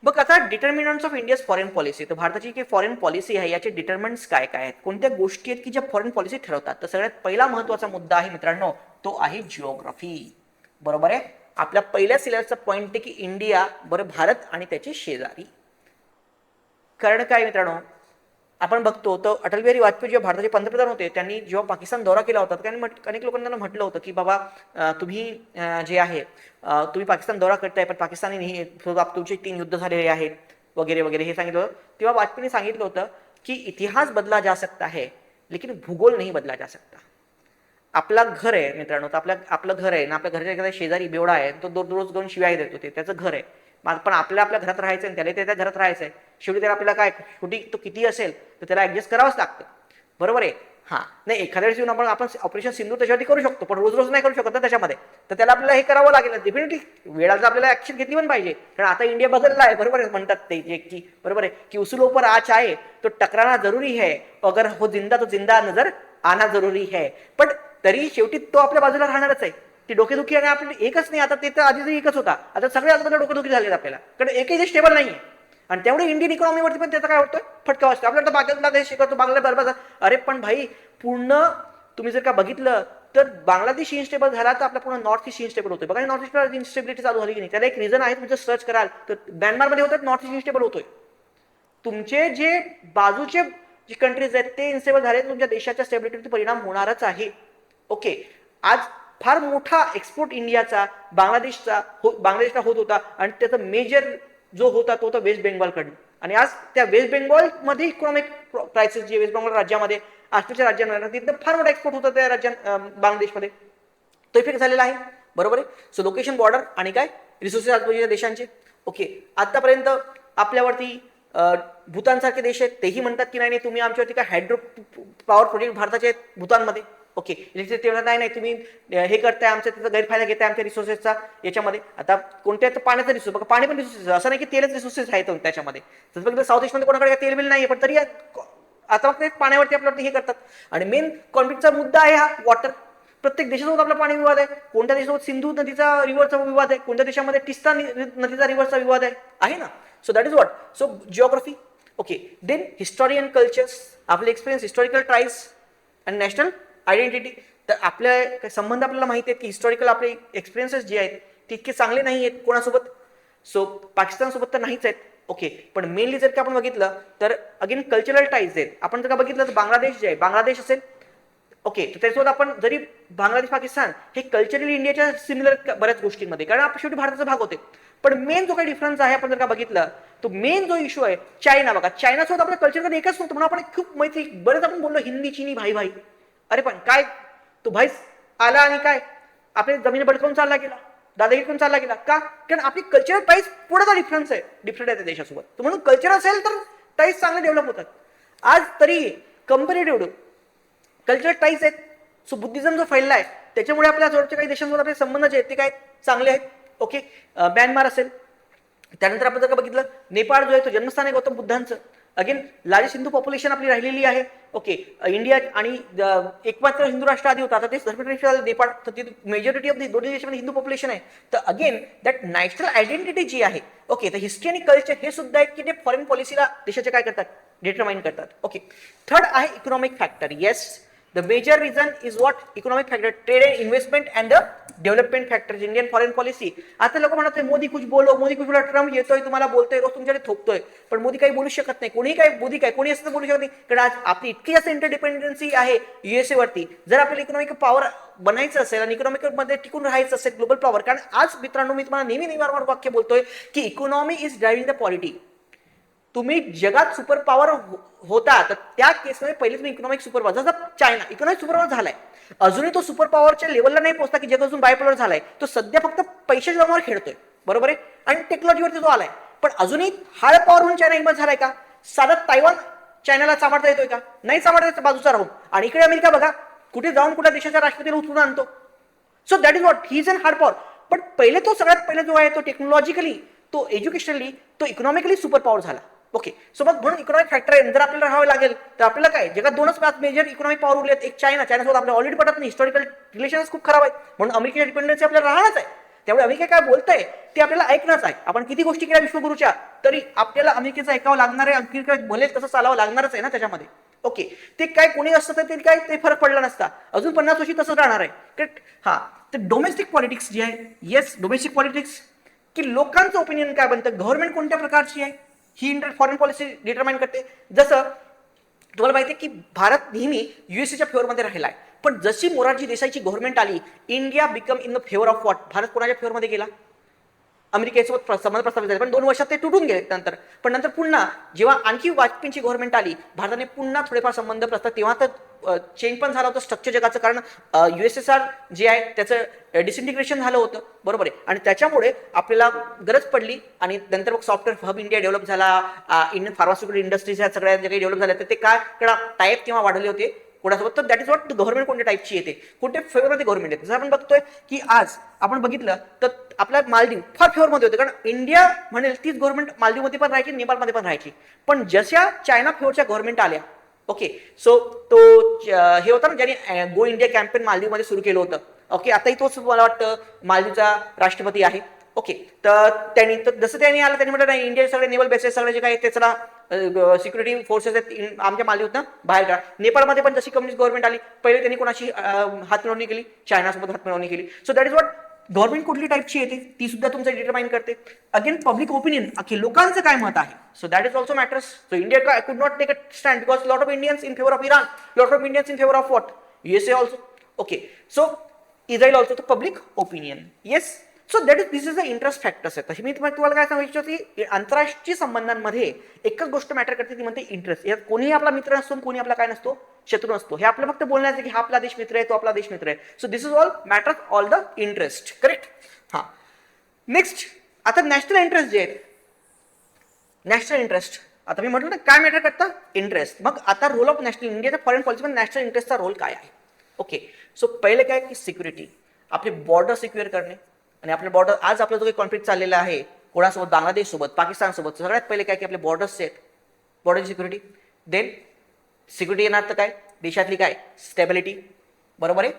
मग आता determinants of India's foreign policy. तर भारताची जी फॉरेन पॉलिसी आहे याचे डिटर्मिनंट्स काय काय आहेत, कोणत्या गोष्टी आहेत की ज्या फॉरेन पॉलिसी ठरवतात. तर सगळ्यात पहिला महत्त्वाचा मुद्दा आहे मित्रांनो, तो आहे जिओग्राफी, बरोबर आहे. आपल्या पहिल्या सिलेबसचा पॉईंट आहे की इंडिया, बरं, भारत आणि त्याचे शेजारी. कारण काय मित्रांनो, आपण बघतो तर अटल बिहारी वाजपेयी जेव्हा भारताचे पंतप्रधान होते, त्यांनी जेव्हा पाकिस्तान दौरा केला होता, त्यांनी अनेक लोकांना त्यांना म्हटलं होतं की बाबा तुम्ही जे आहे तुम्ही पाकिस्तान दौरा करताय, पण पाकिस्तानी तुमचे 3 युद्ध झालेले आहेत वगैरे वगैरे हे सांगितलं होतं. तेव्हा वाजपेयींनी सांगितलं होतं की इतिहास बदला जा सकता है लेकिन भूगोल नहीं बदला जा सकता. आपला घर आहे मित्रांनो, तर आपलं घर आहे ना, आपल्या घराच्या एखाद्या शेजारी बेवडा आहे, तो दररोज जाऊन शिवाय देतो, ते त्याचं घर आहे. पण आपल्या घरात राहायचं आहे, त्याला त्या घरात राहायचं आहे. शेवटी त्याला आपल्याला काय, शेवटी तो किती असेल तर त्याला ऍडजस्ट करावंच लागतं, बरोबर आहे. हां, नाही एखाद्या वेळेस येऊन आपण ऑपरेशन सिंधू त्याच्यावरती करू शकतो, पण रोज रोज नाही करू शकत ना त्याच्यामध्ये. तर त्याला आपल्याला हे करावं लागेल डेफिनेटली, वेळाचं आपल्याला ऍक्शन घेतली पण पाहिजे. कारण आता इंडिया बदलला आहे, बरोबर आहे, म्हणतात ते जे की बरोबर आहे की उसूलों पर आज आए तो टकराना जरुरी है, अगर हो जिंदा तो जिंदा नजर आना जरुरी है. पण तरी शेवटी तो आपल्या बाजूला राहणारच आहे. ती डोकेदुखी आणि आपली एकच नाही, आता ते तर आधीच एकच होता, आता सगळे आजूबाजूला डोकेदुखी झालेत आपल्याला, कारण एकही स्टेबल नाहीये. आणि तेवढे इंडियन इकॉनॉमीवरती पण त्याचा काय होतोय, फटका असतो. आपल्याला बांगलादेश शिकवतो, बांगलादेश बरोबर. अरे पण भाई, पूर्ण तुम्ही जर का बघितलं तर बांगलादेश इनस्टेबल झाला तर आपला पूर्ण नॉर्थ ईस्ट इनस्टेबल होतोय. बघा नॉर्थ ईस्टला इन्स्टेबिलिटी चालू झाली की नाही, त्याला एक रिझन आहे. तुम्ही सर्च कराल तर म्यानमारमध्ये होतात, नॉर्थ ईस्ट इनस्टेबल होतोय. तुमचे जे बाजूचे जे कंट्रीज आहेत ते इन्स्टेबल झाले, तुमच्या देशाच्या स्टेबिलिटीवरती परिणाम होणारच आहे. ओके, आज फार मोठा एक्सपोर्ट इंडियाचा बांगलादेशला होत होता, आणि त्याचा मेजर जो होता तो वेस्ट बेंगॉलकडून. आणि आज त्या वेस्ट बेंगॉल मध्ये इकॉनॉमिक क्रायसिस, जे वेस्ट बेंगॉल राज्यामध्ये आसपासच्या राज्यांमध्ये, तिथं फार मोठा एक्सपोर्ट होतं त्या बांगलादेशमध्ये, तो इफेक्ट झालेला आहे. बरोबर आहे. सो लोकेशन, बॉर्डर आणि काय रिसोर्सेस आजूबाजूच्या देशांचे. ओके, आतापर्यंत आपल्यावरती भूतानसारखे देश आहेत, तेही म्हणतात की नाही तुम्ही आमच्यावरती काय हायड्रो पॉवर प्रोजेक्ट भारताचे आहेत भूतानमध्ये. ओके, इलेक्ट्रिसिटी नाही तुम्ही हे करताय, आमच्या त्याचा गैरफायदा घेताय आमच्या रिसोर्सेसचा याच्यामध्ये. आता कोणत्या पाण्याचा रिसोर्स बघा, पाणी पण रिसोर्सेस, असं नाही की तेलच रिसोर्सेस आहेत त्याच्यामध्ये. तसं बघितलं साऊथ ईस्टमध्ये कोणाकडे तेल बिल नाही, पण तरी आता फक्त पाण्यावरती आपल्यावरती हे करतात. आणि मेन कॉन्फ्लिक्टचा मुद्दा आहे हा वॉटर. प्रत्येक देशासोबत आपला पाणी विवाद आहे. कोणत्या देशासोबत सिंधू नदीचा रिव्हरचा विवाद आहे, कोणत्या देशामध्ये तिस्ता नदीचा रिव्हरचा विवाद आहे ना. So that is what. So geography. Okay, then history and cultures, आपले experience, historical ties and national identity. तर आपल्या संबंध आपल्याला माहिती आहेत की हिस्टॉरिकल आपले एक्सपिरियन्सेस जे आहेत ते इतके चांगले नाही आहेत कोणासोबत. सो पाकिस्तानसोबत तर नाहीच आहेत. ओके, पण मेनली जर का आपण बघितलं तर अगेन कल्चरल टाईज आहेत. आपण जर का बघितलं तर बांगलादेश जे आहे, बांगलादेश असेल, ओके, तर त्याच्यासोबत आपण जरी बांगलादेश पाकिस्तान हे कल्चरली इंडियाच्या सिमिलर बऱ्याच गोष्टींमध्ये, कारण आपण शेवटी भारताचा भाग होते. पण मेन जो काही डिफरन्स आहे आपण जर का बघितलं तो मेन जो इश्यू आहे चायना. बघा, चायनासोबत आपल्या कल्चर एकच नव्हतं म्हणून आपण खूप मैत्री, बरेच आपण बोललो हिंदी चीनी भाई भाई. अरे पण काय तो भाईच आला आणि काय आपल्या जमिनी बडकवून चालला गेला, दादागिरी करून चालला गेला का? कारण आपली कल्चरल टाईज पुढेचा डिफरन्स आहे, डिफरंट आहे त्या देशासोबत. तर म्हणून कल्चर असेल तर टाईज चांगले डेव्हलप होतात. आज तरी कंपॅरेटिव्ह कल्चरल टाईज आहेत. सो बुद्धिझम जो फैलला आहे त्याच्यामुळे आपल्या जवळच्या काही देशांसोबत आपले संबंध जे आहेत ते काय चांगले आहेत. ओके, म्यानमार असेल, त्यानंतर आपण जर का बघितलं नेपाळ जो आहे तो जन्मस्थान आहे गौतम बुद्धांचं. अगेन लार्जेस्ट हिंदू पॉप्युलेशन आपली राहिलेली आहे. ओके, इंडिया आणि एकमात्र हिंदू राष्ट्र आधी होता, आता ते धर्मनिरपेक्ष नेपाळ, तर ती मेजॉरिटी ऑफ दी दोन्ही देशामध्ये हिंदू पॉप्युलेशन आहे. तर अगेन दॅट नॅशनल आयडेंटिटी जी आहे, ओके, तर हिस्ट्री आणि कल्चर हे सुद्धा आहेत की ते फॉरेन पॉलिसीला देशाचे काय करतात, डिटरमाइन करतात. ओके, थर्ड आहे economic factor. Yes, the major reason is what? Economic factor, trade and investment and the development factors, Indian foreign policy. आता लोक म्हणतात मोदी कुछ बोलो, मोदी कुछ बोला, ट्रम्प येतोय तुम्हाला बोलतोय, रोज तुमच्याकडे थोपतोय, पण मोदी काही बोलू शकत नाही. मोदी कोणी असं बोलू शकत नाही, कारण आज आपली इतकी जास्त इंटरडिपेंडन्सी आहे युएसए वरती. जर आपल्याला इकॉनॉमिक पॉवर बनायचं असेल आणि इकॉनॉमिक मध्ये टिकून राहायचं असेल ग्लोबल पॉवर, कारण आज मित्रांनो मी तुम्हाला नेहमी वारंवार वाक्य बोलतोय की economy is driving the polity. तुम्ही जगात सुपर पॉवर होता तर त्या केसमध्ये पहिले तुम्ही इकॉनॉमिक सुपर पॉवर, जसं चायना इकॉनॉमिक सुपर पॉवर झालाय, अजूनही तो सुपर पॉवरच्या लेवलला नाही पोहोचता की जग अजून बायपोलर झालाय. तो सध्या फक्त पैशाच्या जमावर खेळतोय, बरोबर आहे, आणि टेक्नॉलॉजीवरती जो आलाय. पण अजूनही हार्ड पॉवर म्हणून चायना हिंमत झालाय का? साधा तायवान चायनाला चामाडता येतोय का? नाही चामाडता येतो बाजूचा राहून. आणि इकडे अमेरिका बघा कुठे जाऊन कुठल्या देशाच्या राष्ट्रपतीला उचलून आणतो. So that is what he is an hard power. पण पहिले तो सगळ्यात पहिले जो आहे तो टेक्नॉलॉजिकली, तो एज्युकेशनली, तो इकॉनॉमिकली सुपर पॉवर झाला. ओके, सो मग म्हणून इकॉनॉमिक फॅक्टर आहे. जर आपल्याला राहावं लागेल तर आपल्याला काय, जगात दोनच मेजर इकॉनॉमिक पॉवर उरले आहेत, एक चायनासोबत आपल्याला ऑलरेडी पटत नाही, हिस्टॉरिकल रिलेशन्स खूप खराब आहेत, म्हणून अमेरिकेच्या डिपेंडन्सी आपल्याला राहणारच आहे. त्यामुळे अमेरिका काय बोलतंय ते आपल्याला ऐकणंच आहे. आपण किती गोष्टी केल्या विश्वगुरूच्या तरी आपल्याला अमेरिकेचं ऐकावं लागणार आहे, अमेरिका भले तसं चालावं लागणारच आहे ना त्याच्यामध्ये. ओके, ते काय कोणी असतं तर ते काय ते फरक पडला नसता, अजून 50 वर्षी तसंच राहणार आहे. करेक्ट. हा, तर डोमेस्टिक पॉलिटिक्स जी आहे, येस डोमेस्टिक पॉलिटिक्स, की लोकांचं ओपिनियन काय बनतं, गव्हर्नमेंट कोणत्या प्रकारची आहे ही इंटर फॉरेन पॉलिसी डिटरमाइन करते. जसं तुम्हाला माहिती आहे की भारत नेहमी युएसएच्या फेवरमध्ये राहिला आहे, पण जशी मोरारजी देसाईची गव्हर्नमेंट आली, India become in the favour of what, Bharat कोणाच्या फेवरमध्ये गेला, अमेरिकेसोबत संबंध प्रस्थापित झाले, पण 2 वर्षात ते तुटून गेले नंतर. पण नंतर पुन्हा जेव्हा आणखी वाजपेयींची गव्हर्नमेंट आली, भारताने पुन्हा थोडेफार संबंध प्रस्थापित, तेव्हा तर चेंज पण झाला होता स्ट्रक्चर जगाचं, कारण युएसएसआर जे आहे त्याचं डिसइंटिग्रेशन झालं होतं, बरोबर आहे, आणि त्याच्यामुळे आपल्याला गरज पडली. आणि नंतर मग सॉफ्टवेअर हब इंडिया डेव्हलप झाला, इंडियन फार्मास्युटिकल इंडस्ट्रीज ह्या सगळ्या जे काही डेव्हलप झाल्या, तर ते काय टाईप किंवा वाढले होते कोणासोबत, तर दॅट इज वॉट गव्हर्नमेंट कोणत्या टाईपची येते, कोणत्या फेवरमध्ये गव्हर्नमेंट येते. जसं आपण बघतोय की आज आपण बघितलं तर आपल्या मालदीव फार फेवरमध्ये होते, कारण इंडिया म्हणेल तीच गव्हर्नमेंट मालदीवमध्ये पण राहायची, नेपाळमध्ये पण राहायची. पण जशा चायना फेवरच्या गव्हर्नमेंट आल्या, ओके, सो तो हे होता ना ज्यांनी गो इंडिया कॅम्पेन मालदीवमध्ये सुरू केलं होतं. ओके, आताही तोच मला वाटतं मालदीवचा राष्ट्रपती आहे. ओके, तर त्यांनी जसं त्यांनी आलं त्यांनी म्हटलं नाही, इंडियाचे सगळे नेव्हल बेसेस सगळे जे काही त्याचा सिक्युरिटी फोर्सेस आहेत आमच्या मालदीवनं बाहेर काढा. नेपाळमध्ये पण जशी कम्युनिस्ट गव्हर्नमेंट आली, पहिले त्यांनी कोणाशी हातमिळवणी केली, चायनासोबत हातमिळवणी केली. So that is what government कुठली टाईपची येते ती सुद्धा तुमचं डिटरमाइन करते. अगेन पब्लिक ओपिनियन, की लोकांचं काय मत आहे, so that is also matters. So India could not take a stand because lot of Indians in favour of Iran, lot of Indians in favour of what, USA also. Okay, so Israel also, तो public opinion. Yes, so that this is the interest factors आहेत. तशी मी तुम्हाला काय सांगू इच्छितो की आंतरराष्ट्रीय संबंधांमध्ये एकच गोष्ट मॅटर करते, ती म्हणते इंटरेस्ट. यात कोणीही आपला मित्र नसतो, कोणी आपला काय नसतो शत्रू नसतो. हे आपलं फक्त बोलण्याचं की हा आपला देश मित्र आहे, तो आपला देश मित्र आहे. So this is all matter all the interest. Correct. हा, नेक्स्ट आता नॅशनल इंटरेस्ट जे आहेत, नॅशनल इंटरेस्ट आता मी म्हटलं ना काय मॅटर करतं, इंटरेस्ट. मग आता रोल ऑफ नॅशनल इंडियाच्या फॉरेन पॉलिसीमध्ये नॅशनल इंटरेस्टचा रोल काय आहे. ओके, सो पहिले काय की सिक्युरिटी, आपली बॉर्डर सिक्युअर करणे. आणि आपले बॉर्डर आज आपला जो काही कॉन्फ्लिक्ट चाललेला आहे कोणासोबत, बांगलादेशसोबत, पाकिस्तानसोबत, सगळ्यात पहिले काय की आपले बॉर्डर्स आहेत, बॉर्डर सिक्युरिटी. देन सिक्युरिटी येणार तर काय, देशातली काय स्टेबिलिटी, बरोबर आहे.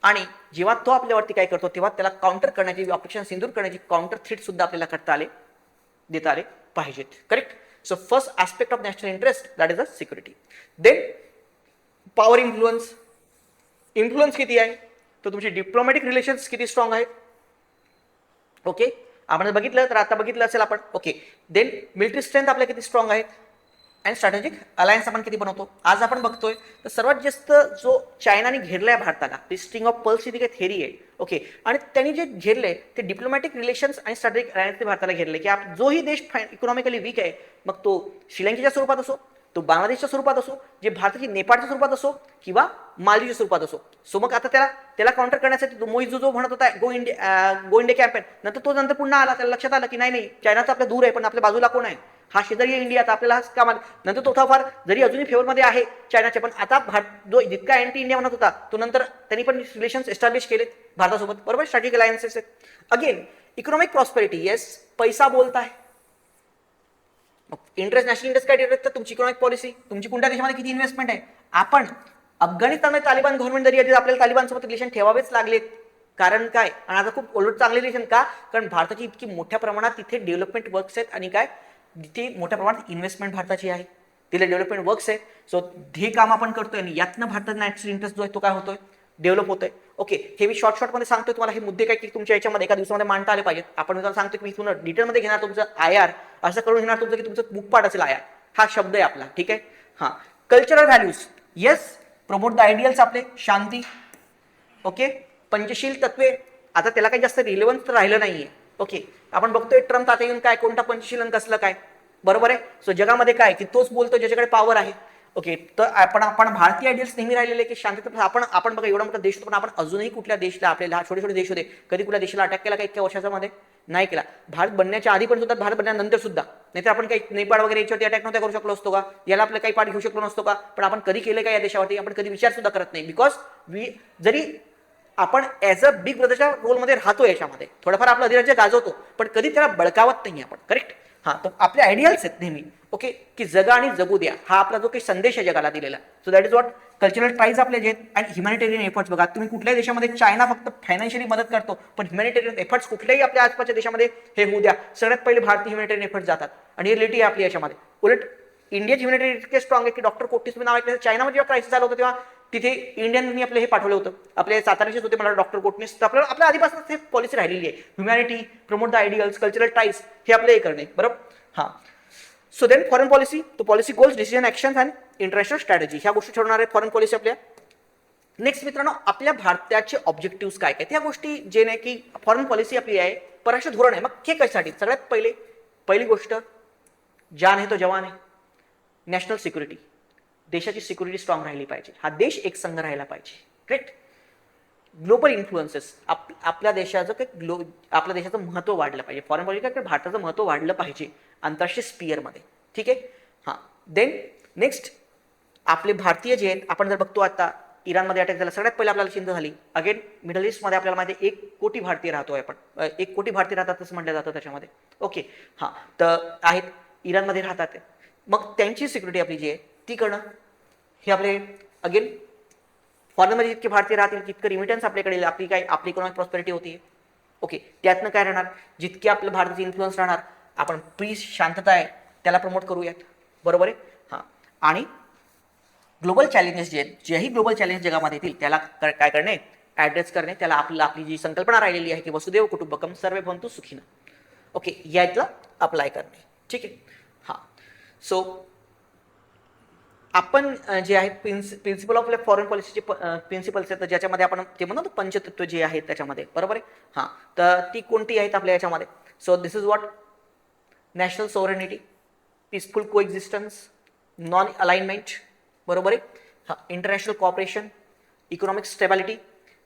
आणि जेव्हा तो आपल्यावरती काय करतो तेव्हा त्याला काउंटर करण्याची, ऑपरेशन सिंदूर करण्याची काउंटर थ्रेट सुद्धा आपल्याला करता आले, देता आले पाहिजेत. Correct. So first aspect of national interest that is a security. Then power influence, influence किती आहे तर तुमचे डिप्लोमॅटिक रिलेशन्स किती स्ट्रॉंग आहेत. ओके, आपण बघितलं तर आता बघितलं असेल आपण. ओके, देन मिलिटरी स्ट्रेंथ आपल्या किती स्ट्रॉंग आहेत अँड स्ट्रॅटेजिक अलायन्स आपण किती बनवतो. आज आपण बघतोय तर सर्वात जास्त जो चायनाने घेरलाय भारताला, ती स्ट्रिंग ऑफ पर्ल्स ही काही थेरी आहे. ओके, आणि त्यांनी जे घेरले ते डिप्लोमॅटिक रिलेशन्स आणि स्ट्रॅटेजिक अलायन्सने भारताला घेरले की जोही देश इकॉनॉमिकली वीक आहे, मग तो श्रीलंकेच्या स्वरूपात असो, तो बांगलादेशच्या स्वरूपात असो, जे भारताची नेपाळच्या स्वरूपात असो किंवा मालदीवच्या स्वरूपात असो. सो मग आता त्याला काउंटर करण्यासाठी मोहित जो म्हणत होता गो इंडिया कॅम्पेन, नंतर तो नंतर पुन्हा आला, त्याला लक्षात आलं की नाही चायनाचा आपल्या दूर आहे पण आपल्या बाजूला कोण आहे, हा शेजारी इंडिया, आता आपल्याला काम आलं. नंतर तो थोडाफार जरी अजूनही फेवरमध्ये आहे चायनाचे, पण आता जो जितका अँटी इंडिया म्हणत होता तो नंतर त्यांनी पण रिलेशन्स एस्टॅब्लिश केलेत भारतासोबत, बरोबर. स्ट्रॅटेजिक अलायन्सेस आहेत. अगेन इकॉनॉमिक प्रॉस्पेरिटी, येस पैसा बोलता है. इंटरेस्ट, नॅशनल इंटरेस्ट काय ठरवत तर तुमची इकॉनॉमिक पॉलिसी, तुमची कोणत्या देशामध्ये किती इन्व्हेस्टमेंट आहे. आपण अफगाणिस्तानमध्ये तालिबान गव्हर्नमेंट जरी आली आपल्याला तालिबानसोबत रिलेशन ठेवावेच लागलेत. कारण काय, आणि आता खूप उलट चांगले रिलेशन का, कारण भारताची इतकी मोठ्या प्रमाणात तिथे डेव्हलपमेंट वर्क्स आहेत आणि काय तिथे मोठ्या प्रमाणात इन्व्हेस्टमेंट भारताची आहे, तिथे डेव्हलपमेंट वर्क्स आहे. सो हे काम आपण करतोय आणि यातनं भारताचा नॅशनल इंटरेस्ट जो आहे तो काय होतोय, डेव्हलप होतोय. ओके, हे मी शॉर्टमध्ये सांगतोय तुम्हाला, हे मुद्दे काय की तुमच्या याच्यामध्ये एका दिवसामध्ये मांडता आले पाहिजेत. आपण तुम्हाला सांगतो की मी तुम्हाला डिटेलमध्ये घेणार तुमचं आयआर, असं करून घेणार तुमचं की तुमचं मुखपाठ असेल आयआर, हा शब्द आहे आपला. ठीक आहे. हां, cultural values, yes, promote the ideals आपले, शांती. ओके, पंचशील तत्वे, आता त्याला काही जास्त रिलेव्हन्स तर राहिलं नाहीये. ओके, आपण बघतोय ट्रम्प आता येऊन काय कोणता पंचशीलन कसलं काय, बरोबर आहे. सो जगामध्ये काय की तोच बोलतो ज्याच्याकडे पॉवर आहे. ओके, तर आपण भारतीय आयडियल्स नेहमी राहिलेले की शांतता. आपण बघा एवढा मोठा देश होतो पण आपण अजूनही कुठल्या देशला, आपल्याला छोटे छोटे देश होते, कधी कुठल्या देशाला अटॅक केला का इतक्या वर्षाच्या मध्ये नाही केला. भारत बनण्याच्या आधी पण सुद्धा, भारत बनल्यानंतर सुद्धा, नाहीतर आपण काही नेपाळ वगैरे याच्यावरती अटॅक नव्हता करू शकलो असतो का, याला आपलं काही पार्ट घेऊ शकलो नसतो का. पण आपण कधी केलं का या देशावरती, आपण कधी विचार सुद्धा करत नाही. बिकॉज जरी आपण ॲज अ बिग ब्रदरच्या रोलमध्ये राहतो, याच्यामध्ये थोडंफार आपलं अधिराज्य गाजवतो पण कधी त्याला बळकावत नाही आपण. करेक्ट. हां, तर आपले आयडियल्स आहेत नेहमी. ओके, की जगा आणि जगू द्या, हा आपला जो काही संदेश आहे जगाला दिलेला. So that is what cultural tries आपले जे आहेत. आणि ह्युमॅनिटेरियन एफर्ट्स बघा तुम्ही, कुठल्याही देशामध्ये चायना फक्त फायनान्शियली मदत करतो पण ह्युमॅनिटेरियन एफर्ट्स कुठल्याही आपल्या आसपासच्या देशामध्ये हे होऊ द्या, सगळ्यात पहिले भारतीय ह्युमॅनिटेरियन एफर्ट्स जातात. आणि हे रिलेटिव्ह आहे आपल्या याच्यामध्ये. उलट इंडियाची ह्युमॅनिटेरियन इतके स्ट्रॉंग आहे की डॉक्टर कोट्टीस तुम्ही नाव ऐकलं, चायनामध्ये जेव्हा क्रायसिस झालं होतं तेव्हा तिथे इंडियननी आपलं हे पाठवलं होतं, आपले साताराचेच होते मला डॉक्टर कोटणीस. तर आपल्या आधीपासून हे पॉलिसी राहिलेली आहे, humanity, promote the ideals, cultural ties, हे आपलं हे करणे, बरोबर. हां, सो देन फॉरेन पॉलिसी, तो पॉलिसी गोल्स, डिसिजन, ॲक्शन्स आणि इंटरनॅशनल स्ट्रॅटेजी, ह्या गोष्टी ठरवणार आहेत फॉरेन पॉलिसी आपल्या. नेक्स्ट मित्रांनो, आपल्या भारताचे ऑब्जेक्टिव्ह काय काय, त्या गोष्टी जे नाही की फॉरेन पॉलिसी आपली आहे, परराष्ट्र धोरण आहे. मग हे कशासाठी, सगळ्यात पहिली गोष्ट, जान आहे तो जवान आहे, नॅशनल सिक्युरिटी, देशाची सिक्युरिटी स्ट्रॉंग राहिली पाहिजे, हा देश एक संघ राहिला पाहिजे. करेक्ट. ग्लोबल इन्फ्लुएन्सेस, आपल्या देशाचं आपल्या देशाचं महत्त्व वाढलं पाहिजे. फॉरेन पॉलिसी काय भारताचं महत्त्व वाढलं पाहिजे आंतरराष्ट्रीय स्पिअरमध्ये. ठीक आहे. हां, देन नेक्स्ट आपले भारतीय जे आहेत, आपण जर बघतो आता इराणमध्ये अटॅक झाला, सगळ्यात पहिले आपल्याला चिंता झाली. अगेन मिडल ईस्टमध्ये आपल्याला माहिती आहे 1 कोटी भारतीय राहतोय आपण, 1 कोटी भारतीय राहतात असं म्हटलं जातं त्याच्यामध्ये. ओके. हां, तर आहेत इराणमध्ये राहतात, मग त्यांची सिक्युरिटी आपली जी आहे ती करणं, हे आपले अगेन फॉरेनमध्ये जितके भारतीय राहतील तितकं रिमिटन्स आपल्याकडे, आपली इकॉनॉमिक प्रॉस्पेरिटी होती. ओके, त्यातनं काय राहणार, जितके आपलं भारताचे इन्फ्लुअन्स राहणार, आपण पीस, शांतता आहे त्याला प्रमोट करूयात, बरोबर आहे. हां, आणि ग्लोबल चॅलेंजेस जे आहेत, जेही ग्लोबल चॅलेंज जगामध्ये येतील त्याला काय करणे, ॲड्रेस करणे, त्याला आपली जी संकल्पना राहिलेली आहे की वसुदेव कुटुंबकम सर्वे भवन्तु सुखिनः, ओके, यातला अप्लाय करणे. ठीक आहे. हां, सो आपण जे आहेत प्रिन्सिपल ऑफ फॉरेन पॉलिसीचे प्रिन्सिपल्स आहेत ज्याच्यामध्ये आपण ते म्हणतो पंचतत्व जे आहेत त्याच्यामध्ये, बरोबर आहे. हां, तर ती कोणती आहेत आपल्या याच्यामध्ये. So this is what, national sovereignty, peaceful coexistence, non alignment, बरोबर आहे. हा international cooperation, economic stability,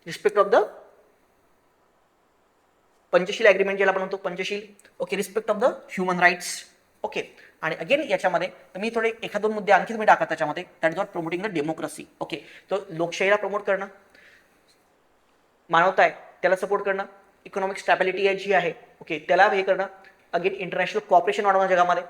respect of the Panchsheel agreement ज्याला आपण म्हणतो Panchsheel, okay, respect of the human rights, okay. आणि अगेन याच्यामध्ये मी थोडे एखाद दोन मुद्दे आणखी मी टाकत त्याच्यामध्ये, that is not promoting the democracy, okay. तो लोकशाहीला प्रमोट करणं, मानवता आहे त्याला सपोर्ट करणं, इकॉनॉमिक स्टॅबिलिटी आहे जी आहे, ओके, त्याला हे करणं, अगेन इंटरनॅशनल कॉपरेशन वाढवणं जगामध्ये,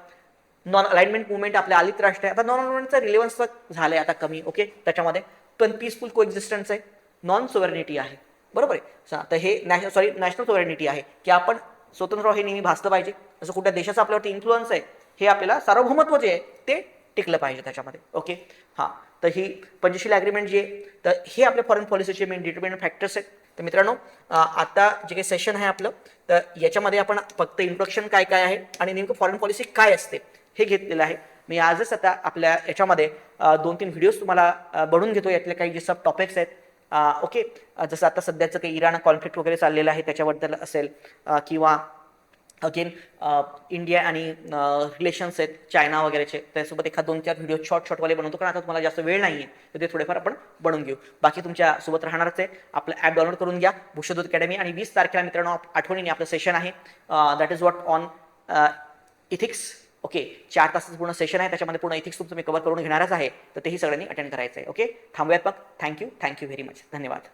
नॉन अलाइनमेंट मुवमेंट आपल्या आलित राष्ट्र आहे, आता नॉन अलाइनमेंटचा रिलेव्हन्स झालंय आता कमी, ओके, त्याच्यामध्ये पण पीसफुल को एक्झिस्टन्स आहे, नॉन सोव्हरेनिटी आहे, बरोबर आहे. तर हे नॅशनल सोव्हरेनिटी आहे की आपण स्वतंत्र हे नेहमी भासलं पाहिजे, जसं कुठल्या देशाचा आपल्यावरती इन्फ्लुअन्स आहे हे आपल्याला सार्वभौमत्व जे आहे ते टिकलं पाहिजे त्याच्यामध्ये, ओके. हां, तर ही पंचशील ॲग्रीमेंट जी आहे तर हे आपल्या फॉरेन पॉलिसीचे मेन डिटर्मिनंट फॅक्टर्स आहेत. तर मित्रांनो आता जे काही सेशन आहे आपलं, तर याच्यामध्ये आपण फक्त इंट्रोडक्शन काय काय आहे आणि नेमकं फॉरेन पॉलिसी काय असते हे घेतलेलं आहे. मी आजच आता आपल्या याच्यामध्ये 2-3 व्हिडिओज तुम्हाला बनवून घेतो, यातले काही जे सब टॉपिक्स आहेत, ओके, जसं आता सध्याचं काही इराण कॉन्फ्लिक्ट वगैरे चाललेलं आहे त्याच्याबद्दल असेल, किंवा अगेन इंडिया आणि रिलेशन्स आहेत चायना वगैरेचे, त्यासोबत एखाद 2-4 व्हिडिओ शॉर्टवाले बनवतो, कारण आता तुम्हाला जास्त वेळ नाही आहे तर ते थोडेफार आपण बनवून घेऊ. बाकी तुमच्या सोबत राहणारच आहे. आपलं ॲप डाउनलोड करून घ्या, भूषदूत अकॅडमी, आणि 20 तारखेला मित्रांनो आठवणीने आपलं सेशन आहे, that is what on ethics, okay. 4 तासाचं पूर्ण सेशन आहे, त्याच्यामध्ये पूर्ण इथिक्स तुमचं मी कव्हर करून घेणारच आहे, तर तेही सगळ्यांनी अटेंड करायचं आहे, ओके. थांबूयात मग. थँक्यू व्हेरी मच, धन्यवाद.